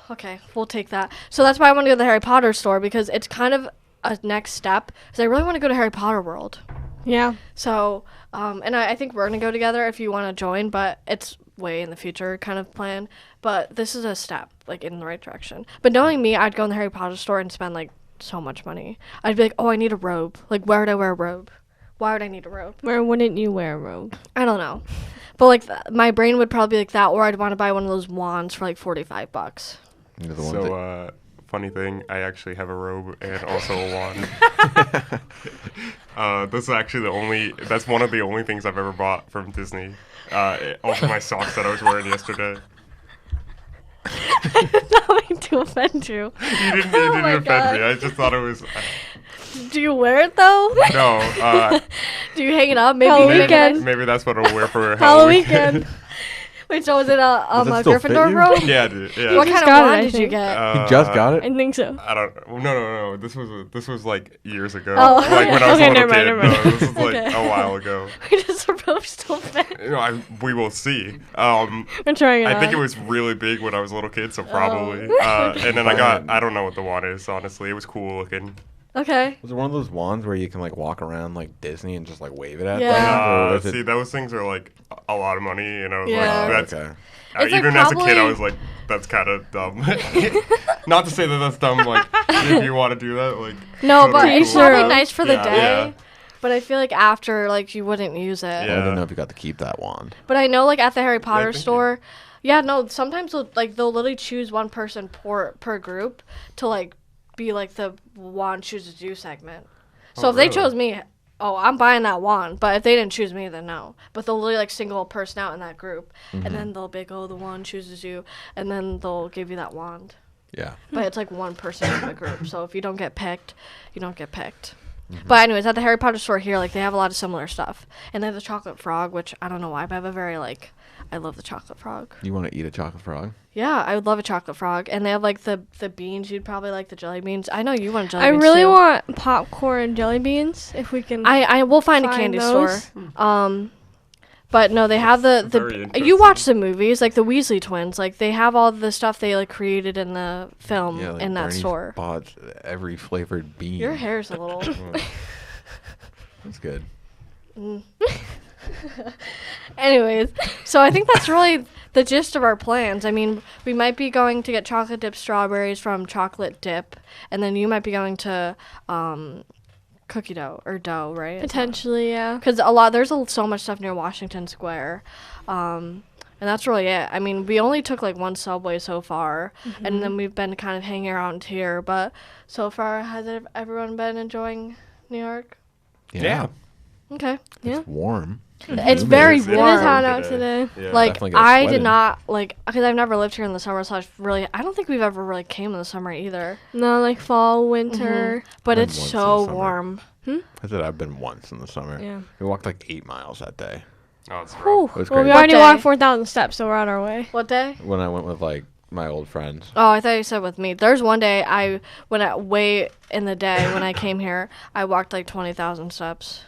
Okay, we'll take that. So that's why I want to go to the Harry Potter store, because it's kind of a next step, because I really want to go to Harry Potter World. Yeah. So, and I think we're going to go together if you want to join, but it's way in the future kind of plan. But this is a step, like, in the right direction. But knowing me, I'd go in the Harry Potter store and spend, like, so much money. I'd be like, oh, I need a robe. Like, where would I wear a robe? Why would I need a robe? Where wouldn't you wear a robe? I don't know. But, like, my brain would probably be like that, or I'd want to buy one of those wands for, like, $45. You're the one So, funny thing, I actually have a robe and also a wand. This is actually that's one of the only things I've ever bought from Disney. Also my socks that I was wearing yesterday. I did not mean to offend you. You didn't my offend God. me. I just thought it was... Do you wear it, though? No, Do you hang it up? Maybe Halloween maybe weekend. maybe that's what I'll wear for Halloween Halloween. weekend. Wait, so was it a Does it still fit Gryffindor you? robe? Yeah, dude. Yeah. What just kind of got it, wand I did you think. get? You just got it? I think so. I don't. No. This was like years ago. Oh, like when I was okay, a little never mind, kid. never mind. No, this is like Okay. a while ago. Does the robe still fit? We will see. I'm trying it I think it on. was really big when I was a little kid, so probably. And then I don't know what the wand is, honestly. It was cool looking. Okay. Was it one of those wands where you can like walk around like Disney and just like wave it at Yeah. them? Or was See, it... those things are like a lot of money, you know. Yeah. Like, that's, okay. It's, like, even as a kid, probably- I was like, that's kind of dumb. Not to say that that's dumb, like, if you want to do that, like. No, but totally it's cool. probably True. nice for the Yeah. day. Yeah. But I feel like after, like, you wouldn't use it. I Yeah. don't know if you got to keep that wand. But I know, like, at the Harry Potter thank you. store, sometimes they'll literally choose one person per group to, like, be, like, the wand chooses you segment. So Oh, if they really? chose me, I'm buying that wand. But if they didn't choose me, then no. But they'll literally, like, single a person out in that group. And then they'll be like, oh, the wand chooses you. And then they'll give you that wand. Yeah. But it's, like, one person in the group. So if you don't get picked, you don't get picked. But anyways, at the Harry Potter store here, like, they have a lot of similar stuff. And they have the chocolate frog, which I don't know why, but I have a very, like, I love the chocolate frog. You want to eat a chocolate frog? Yeah, I would love a chocolate frog. And they have, like, the beans. You'd probably like the jelly beans. I know you want jelly I beans, really too. want popcorn and jelly beans. If we can. I will find a find candy those. store. But no, they have Very you interesting. watch the movies, like the Weasley twins. Like, they have all the stuff they, like, created in the film Yeah, like in that Bernie's store. bought every flavored bean. Your hair's a little... That's good. Anyways, so I think that's really the gist of our plans. I mean, we might be going to get chocolate dip strawberries from Chocolate Dip, and then you might be going to cookie dough or dough, right? Potentially, yeah. Because there's so much stuff near Washington Square. And that's really it. I mean, we only took like one subway so far, and then we've been kind of hanging around here. But so far, has everyone been enjoying New York? Yeah. Okay. It's warm. It's very It is warm. hot out today. Yeah. Like, Definitely got I sweated. did not, like, because I've never lived here in the summer, so I don't think we've ever really came in the summer either. No, like fall, winter. But Been it's once in so the summer. warm. I said I've been once in the summer. Yeah. We walked like 8 miles that day. Oh, it's rough. Whew. It was Well, great. we already day? walked 4,000 steps, so we're on our way. What day? When I went with like my old friends. Oh, I thought you said with me. There's one day way in the day when I came here, I walked like 20,000 steps.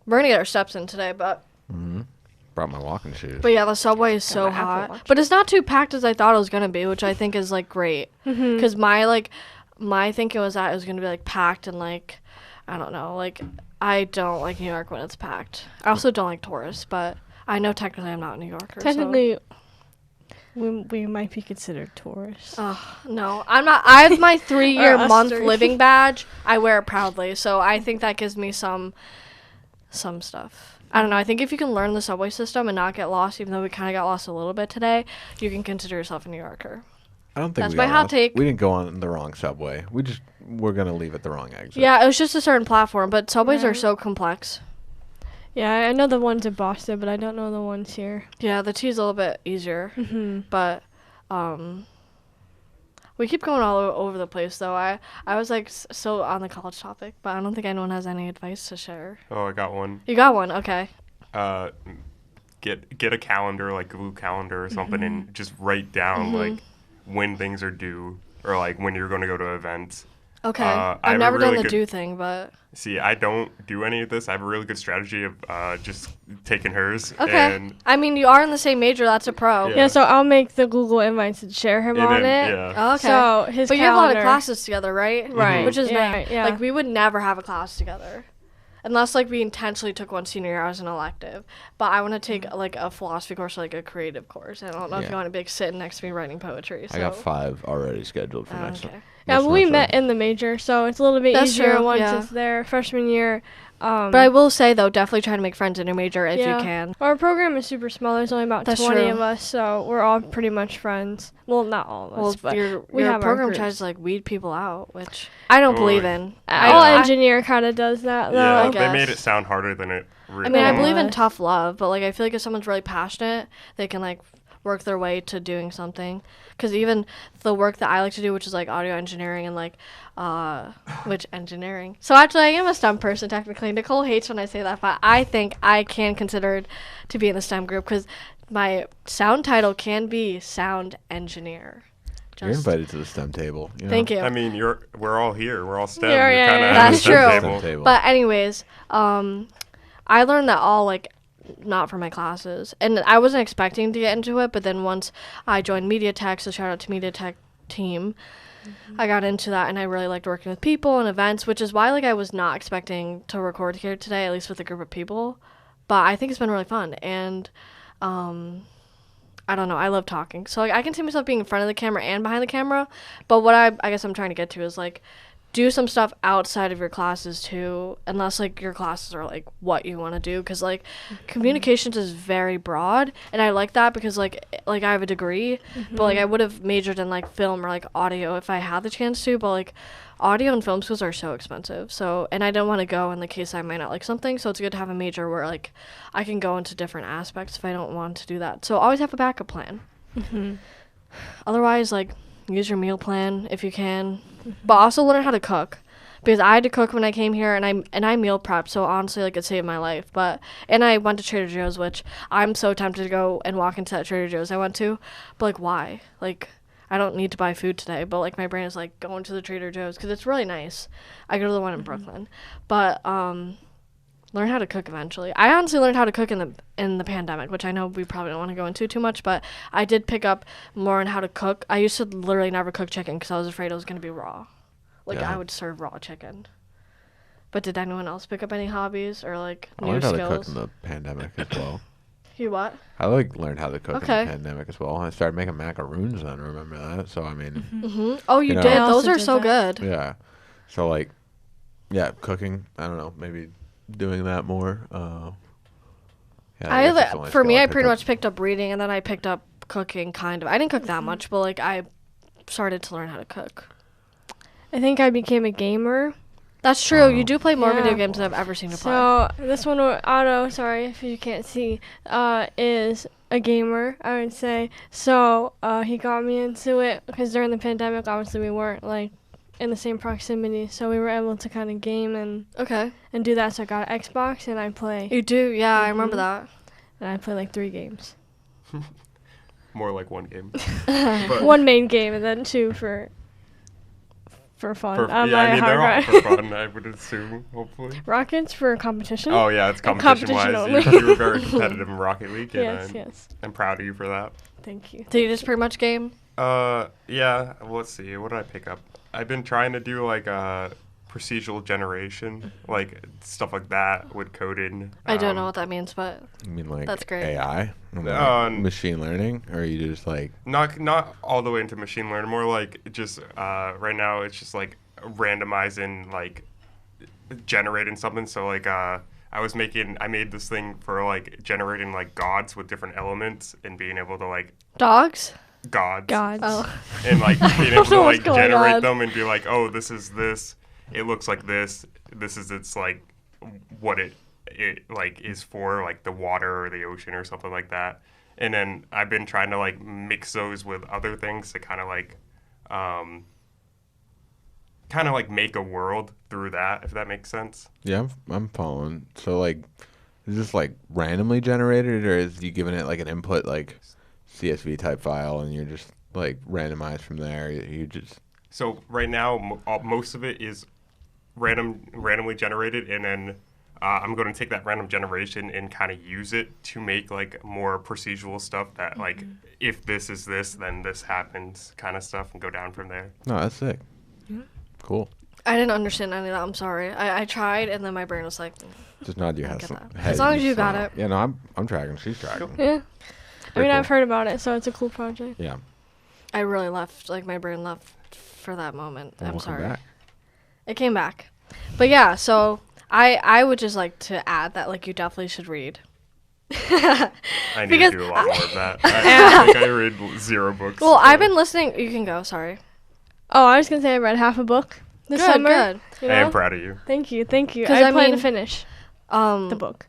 We're going to get our steps in today, but Brought my walking shoes. yeah, the subway is so my Apple hot. Watch. But it's not too packed as I thought it was going to be, which I think is like great. Because my thinking was that it was going to be like packed and like, I don't know, like I don't like New York when it's packed. I also don't like tourists, but I know technically I'm not a New Yorker. Technically, we might be considered tourists. No, I'm not. I have my 3-year Or us month three. living badge. I wear it proudly, so I think that gives me some stuff. I don't know. I think if you can learn the subway system and not get lost, even though we kind of got lost a little bit today, you can consider yourself a New Yorker. I don't think That's we my got hot lost. take. We didn't go on the wrong subway. We're gonna leave at the wrong exit. Yeah, it was just a certain platform, but subways are Right. so complex. Yeah, I know the ones in Boston, but I don't know the ones here. Yeah, the T is a little bit easier, but we keep going all over the place. Though I was like so on the college topic, but I don't think anyone has any advice to share. Oh, I got one. You got one, okay? Get a calendar, like Google Calendar or something, and just write down like when things are due or like when you're going to go to events. Okay. I I've have a never done really the good- do thing, but See, I don't do any of this. I have a really good strategy of just taking hers. okay. And I mean, you are in the same major. That's a pro. Yeah. Yeah, so I'll make the Google invites and share him and on then, it. yeah. Oh, okay. So his but you have a lot of calendar- classes together, right? Right. Which is Yeah, nice. yeah. Like, we would never have a class together. Unless, like, we intentionally took one senior year as an elective. But I want to take, like, a philosophy course or, like, a creative course. I don't know if Yeah. you want to be like, sitting next to me writing poetry. So. I got 5 already scheduled for Oh, next okay. time. Yeah, That's but we not met fair. in the major, so it's a little bit That's easier true, once yeah. it's there. Freshman year. But I will say though, definitely try to make friends in your major if yeah. you can. Our program is super small. There's only about That's 20 true. of us, so we're all pretty much friends. Well, not all of us, Well, but your we have our program groups. tries to like weed people out, which I don't Oh, believe in. all I- engineer kind of does that, though. Yeah, I they made guess. it sound harder than it really I mean, I Yeah. believe in was. tough love, but like I feel like if someone's really passionate, they can like work their way to doing something. Because even the work that I like to do, which is like audio engineering and like which engineering. So actually, I am a STEM person technically. Nicole hates when I say that, but I think I can consider it to be in the STEM group because my sound title can be sound engineer. You're invited to the STEM table. You know? Thank you. I mean, we're all here. We're all STEM. Yeah, You're yeah, kinda yeah. at the That's STEM true. table. Table. But anyways, I learned that all like not for my classes, and I wasn't expecting to get into it. But then once I joined Media Tech, so shout out to Media Tech team, I got into that, and I really liked working with people and events, which is why like I was not expecting to record here today, at least with a group of people. But I think it's been really fun, and I don't know, I love talking, so like I can see myself being in front of the camera and behind the camera. But what I guess I'm trying to get to is like do some stuff outside of your classes too, unless like your classes are like what you want to do, because like communications is very broad, and I like that because like I have a degree, but like I would have majored in like film or like audio if I had the chance to, but like audio and film schools are so expensive, so, and I don't want to go in the case I might not like something, so it's good to have a major where like I can go into different aspects if I don't want to do that, so always have a backup plan. Otherwise, like, use your meal plan if you can, but also learn how to cook, because I had to cook when I came here, and I meal prep, so honestly, like, it saved my life. And I went to Trader Joe's, which I'm so tempted to go and walk into that Trader Joe's I went to, but like, why? Like, I don't need to buy food today, but like my brain is like going to the Trader Joe's because it's really nice. I go to the one in Brooklyn, but learn how to cook eventually. I honestly learned how to cook in the pandemic, which I know we probably don't want to go into too much, but I did pick up more on how to cook. I used to literally never cook chicken because I was afraid it was going to be raw. Like, Yeah. I would serve raw chicken. But did anyone else pick up any hobbies or like I new learned how skills? to cook in the pandemic as well. You what? I like learned how to cook Okay. in the pandemic as well. I started making macaroons then. Remember that? So I mean, Mm-hmm. Oh, you You know- did. I Those also are did so that. good. yeah. So like, yeah, cooking. I don't know. Maybe doing that more. Yeah, I guess that's the only For me, skill I picked pretty up. much picked up reading, and then I picked up cooking, kind of. I didn't cook that much, but like I started to learn how to cook. I think I became a gamer. That's true. You do play more Yeah. video games than I've ever seen you play. So this one, Otto, sorry if you can't see, is a gamer, I would say. So he got me into it because during the pandemic, obviously we weren't like in the same proximity, so we were able to kind of game and Okay. do that. So I got an Xbox and I play, You do, yeah. I remember that. and I play like 3 games. More like one game. But One main game and then 2 for fun. for, on yeah, I my mean, they're all hard for drive. fun, I would assume, hopefully. Rockets for competition. Oh, yeah, it's Competition competition-wise. only. You were very competitive in Rocket League, and Yes, yes. I'm proud of you for that. Thank you. Did you just pretty much game? Yeah, well, let's see. What did I pick up? I've been trying to do, like, procedural generation, like, stuff like that with coding. I don't know what that means, but You mean like That's great. AI, and, like, machine learning, or are you just like? Not all the way into machine learning, more like just right now it's just like randomizing, like generating something. So like I made this thing for like generating like gods with different elements and being able to like dogs? gods Oh. and like being able to know what's like going generate on. them and be like, oh, this is this, it looks like this is its like what it like is for, like the water or the ocean or something like that. And then I've been trying to like mix those with other things to kind of like make a world through that, if that makes sense. Yeah, I'm following. So like, is this like randomly generated, or is you giving it like an input like CSV type file, and you're just like randomized from there? You just So right now, most of it is randomly generated, and then I'm going to take that random generation and kind of use it to make like more procedural stuff that like if this is this, then this happens kind of stuff, and go down from there. no, that's sick. Cool. I didn't understand any of that. I'm sorry. I tried, and then my brain was like, Just nod your I head. get that. head As long as just you got smile. it. Yeah, no, I'm tracking. She's tracking. Yeah. I Very mean, cool. I've heard about it, so it's a cool project. Yeah. I really left. Like my brain left for that moment. And I'm we'll come sorry. back. It came back. But yeah, so I would just like to add that like you definitely should read. I need Because to do a lot more than that. I think I read 0 books. Well, I've been listening. You can go. Sorry. Oh, I was gonna say I read half a book this Good, summer. good. You I am know? proud of you. Thank you. I 'Cause I plan mean, to finish The the book.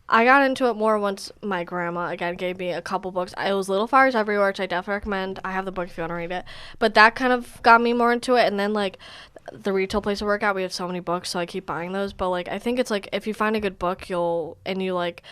I got into it more once my grandma again gave me a couple books. It was Little Fires Everywhere, which I definitely recommend. I have the book if you want to read it. But that kind of got me more into it. And then like the retail place I work at, we have so many books, so I keep buying those. But like I think it's like if you find a good book, you like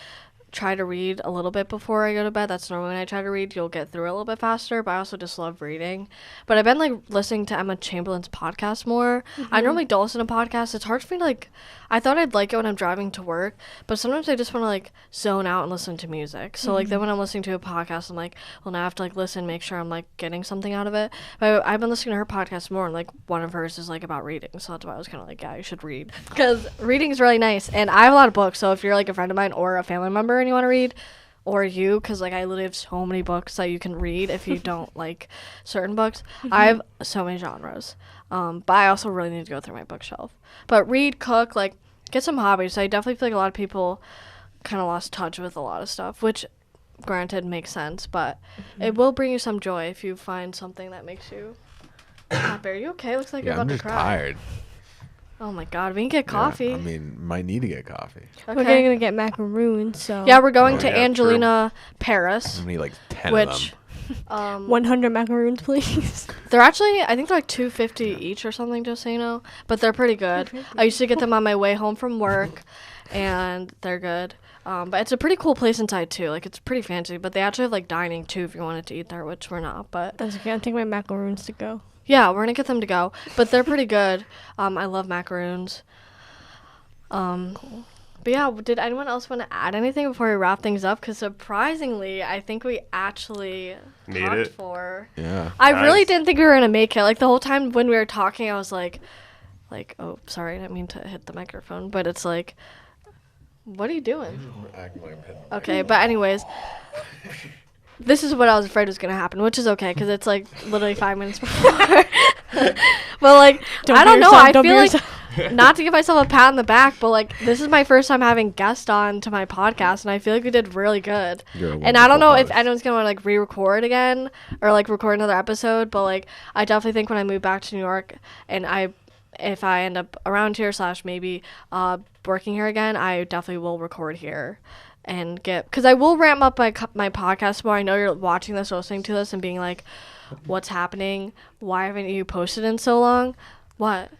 try to read a little bit before I go to bed. That's normally when I try to read. You'll get through it a little bit faster, but I also just love reading. But I've been like listening to Emma Chamberlain's podcast more. I normally don't listen to podcasts. It's hard for me to like, I thought I'd like it when I'm driving to work, but sometimes I just want to like zone out and listen to music. So like then when I'm listening to a podcast, I'm like, well now I have to like listen, make sure I'm like getting something out of it. But I've been listening to her podcast more, and like one of hers is like about reading. So that's why I was kind of like, yeah, you should read. Because reading is really nice. And I have a lot of books. So if you're like a friend of mine or a family member and you want to read, or you, because like I literally have so many books that you can read if you don't like certain books. I have so many genres, but I also really need to go through my bookshelf. But read, cook, like get some hobbies. I definitely feel like a lot of people kind of lost touch with a lot of stuff, which granted makes sense, but it will bring you some joy if you find something that makes you happy. Are you okay? Looks like Yeah, you're I'm about just to cry. tired. Oh my god, we can get Yeah, coffee. I mean, might need to get coffee. We're Okay. gonna get macaroons, so Yeah, we're going Oh, to yeah, true. Angelina Paris, I need like 10 which of them. 100 macaroons, please. they're actually, I think they're like $2.50 each or something, just so you know. But they're pretty good. I used to get them on my way home from work, and they're good. But it's a pretty cool place inside too. Like it's pretty fancy. But they actually have like dining too if you wanted to eat there, which we're not. But That's okay. I'll take my macaroons to go. yeah, we're gonna get them to go. But they're pretty good. I love macaroons. But yeah, did anyone else want to add anything before we wrap things up? Because surprisingly, I think we actually Made talked it. for. Yeah. I really Nice. didn't think we were gonna make it. Like the whole time when we were talking, I was like, oh, sorry, I didn't mean to hit the microphone, but it's like, what are you doing? Okay, but anyways, this is what I was afraid was gonna happen, which is okay because it's like literally 5 minutes before. But like, I don't know. I feel like not to give myself a pat on the back, but like this is my first time having guests on to my podcast, and I feel like we did really good. You're a And I don't know wonderful if host. anyone's gonna want to like re-record again or like record another episode, but like I definitely think when I move back to New York and if I end up around here / maybe working here again, I definitely will record here and because I will ramp up my podcast more. I know you're watching this, listening to this, and being like, what's happening? Why haven't you posted in so long? What?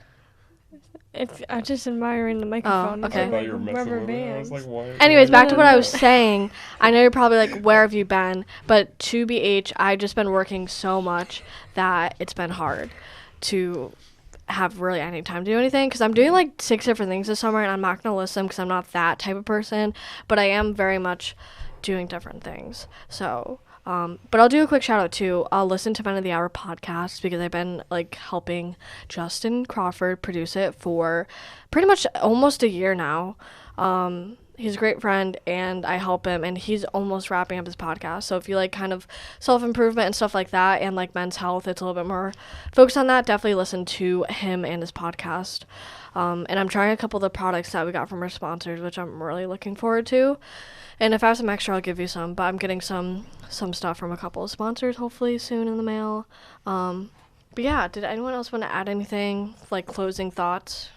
I'm just admiring the microphone. okay. It's I I thought you were like messing rubber with it. I was bands. like, why? Anyways, back to what I No. was saying. I know you're probably like, where have you been? But to BH, I've just been working so much that it's been hard to have really any time to do anything because I'm doing like 6 different things this summer, and I'm not going to list them because I'm not that type of person, but I am very much doing different things. So, but I'll do a quick shout out too. I'll listen to Men of the Hour podcast because I've been like helping Justin Crawford produce it for pretty much almost a year now. He's a great friend, and I help him, and he's almost wrapping up his podcast. So if you like kind of self-improvement and stuff like that and like men's health, it's a little bit more focused on that. Definitely listen to him and his podcast. And I'm trying a couple of the products that we got from our sponsors, which I'm really looking forward to. And if I have some extra, I'll give you some. But I'm getting some stuff from a couple of sponsors, hopefully soon in the mail. But yeah, did anyone else want to add anything, like closing thoughts?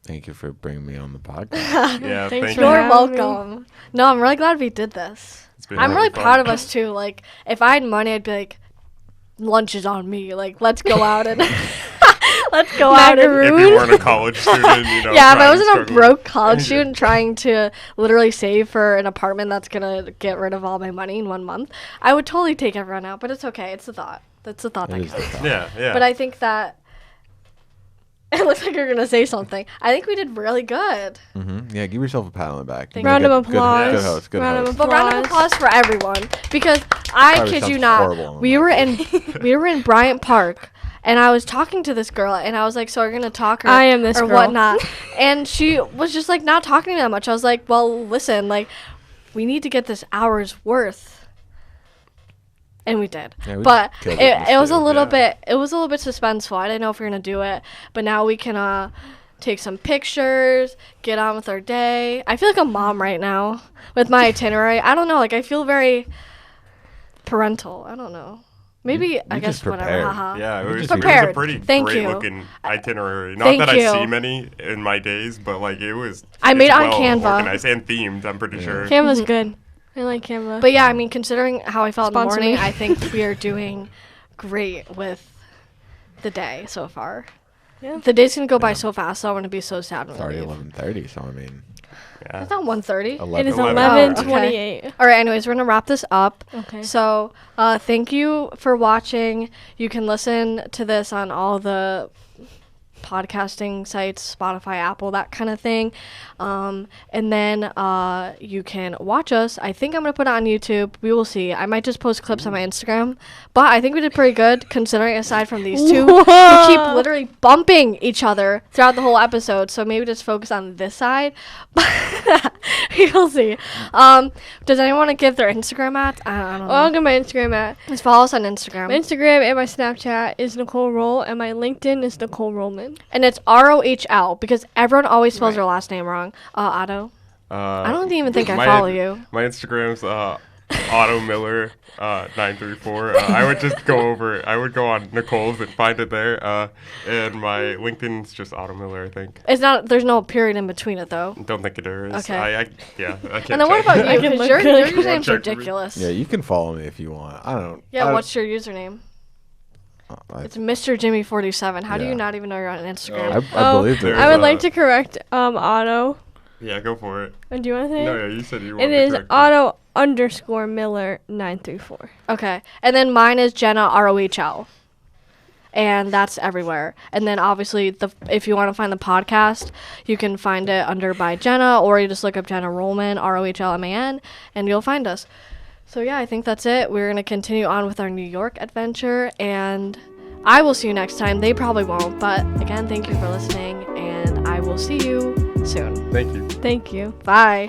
Thank you for bringing me on the podcast. Yeah, Thanks thank for you. You're having me. welcome. No, I'm really glad we did this. It's been I'm really fun. proud of us too. Like, if I had money, I'd be like, lunch is on me. Like, let's go out and let's go out and. If you weren't a college student, you know. Yeah, if I trying to wasn't a struggle. broke college student trying to literally save for an apartment that's gonna get rid of all my money in 1 month, I would totally take everyone out. But it's okay. It's the thought. That's the thought that It is the counts. thought. Yeah, yeah. But I think that it looks like you're gonna say something. I think we did really good. Yeah, give yourself a pat on the back. Thank You're Round a of good- applause. Good host. Good Round of host. But round of Applause. applause for everyone, because I Probably kid you sounds not, horrible on the we were in Bryant Park, and I was talking to this girl, and I was like, "So we're gonna talk or I am this or girl. whatnot," and she was just like not talking to me that much. I was like, "Well, listen, like, we need to get this hour's worth." And we did. Yeah, we But just killed it it was a instead, little yeah. bit suspenseful. I didn't know if we were going to do it, but now we can take some pictures, get on with our day. I feel like a mom right now with my itinerary. I don't know, like I feel very parental. I don't know. Maybe I you guess just whatever. prepared. Haha. Yeah, it was a Prepared. pretty Thank great you. looking itinerary. Not Thank that you. I see many in my days, but like it was. I made it's it on well Canva. organized and themed. I'm pretty sure. Canva's good. I like Canva. But yeah, I mean, considering how I felt in the Sponsor morning, me. I think we are doing great with the day so far. Yeah. The day's gonna go by so fast, so I'm gonna be so sad when It's already we leave. 11:30, so I mean, Yeah. It's not 1:30. 11. It is 11. 11:28. All right, anyways, we're going to wrap this up. Okay. So, thank you for watching. You can listen to this on all the podcasting sites, Spotify, Apple, that kind of thing. And then you can watch us. I think I'm going to put it on YouTube. We will see. I might just post clips on my Instagram. But I think we did pretty good considering aside from these two, we keep literally bumping each other throughout the whole episode. So maybe just focus on this side. We'll see. Does anyone want to give their Instagram at? I don't know. Well, I'll give my Instagram at. Just follow us on Instagram. My Instagram and my Snapchat is Nicole Rohl, and my LinkedIn is Nicole Rohlman. And it's ROHL because everyone always spells their last name wrong. Otto. I don't even think I follow you. My Instagram's Otto Miller 934. I would just I would go on Nicole's and find it there. And my LinkedIn's just Otto Miller, I think. It's not. There's no period in between it though. Don't think there is. Okay. I can't. And then what check. about I you? can 'Cause look your really username's check for me. ridiculous. yeah, you can follow me if you want. I don't. Yeah, I, what's your username? I, It's Mr. Jimmy47. How do Yeah. you not even know you're on I, Instagram? I believe There's it. I would a- like to correct Otto. Yeah, go for it. Do you want to say No, it? yeah, you said you It wanted is to correct Otto_Miller 934. Okay. And then mine is Jenna ROHL. And that's everywhere. And then obviously, if you want to find the podcast, you can find it under by Jenna, or you just look up Jenna Rohlman, ROHLMAN, and you'll find us. So yeah, I think that's it. We're going to continue on with our New York adventure, and I will see you next time. They probably won't, but again, thank you for listening, and I will see you soon. Thank you. Thank you. Bye.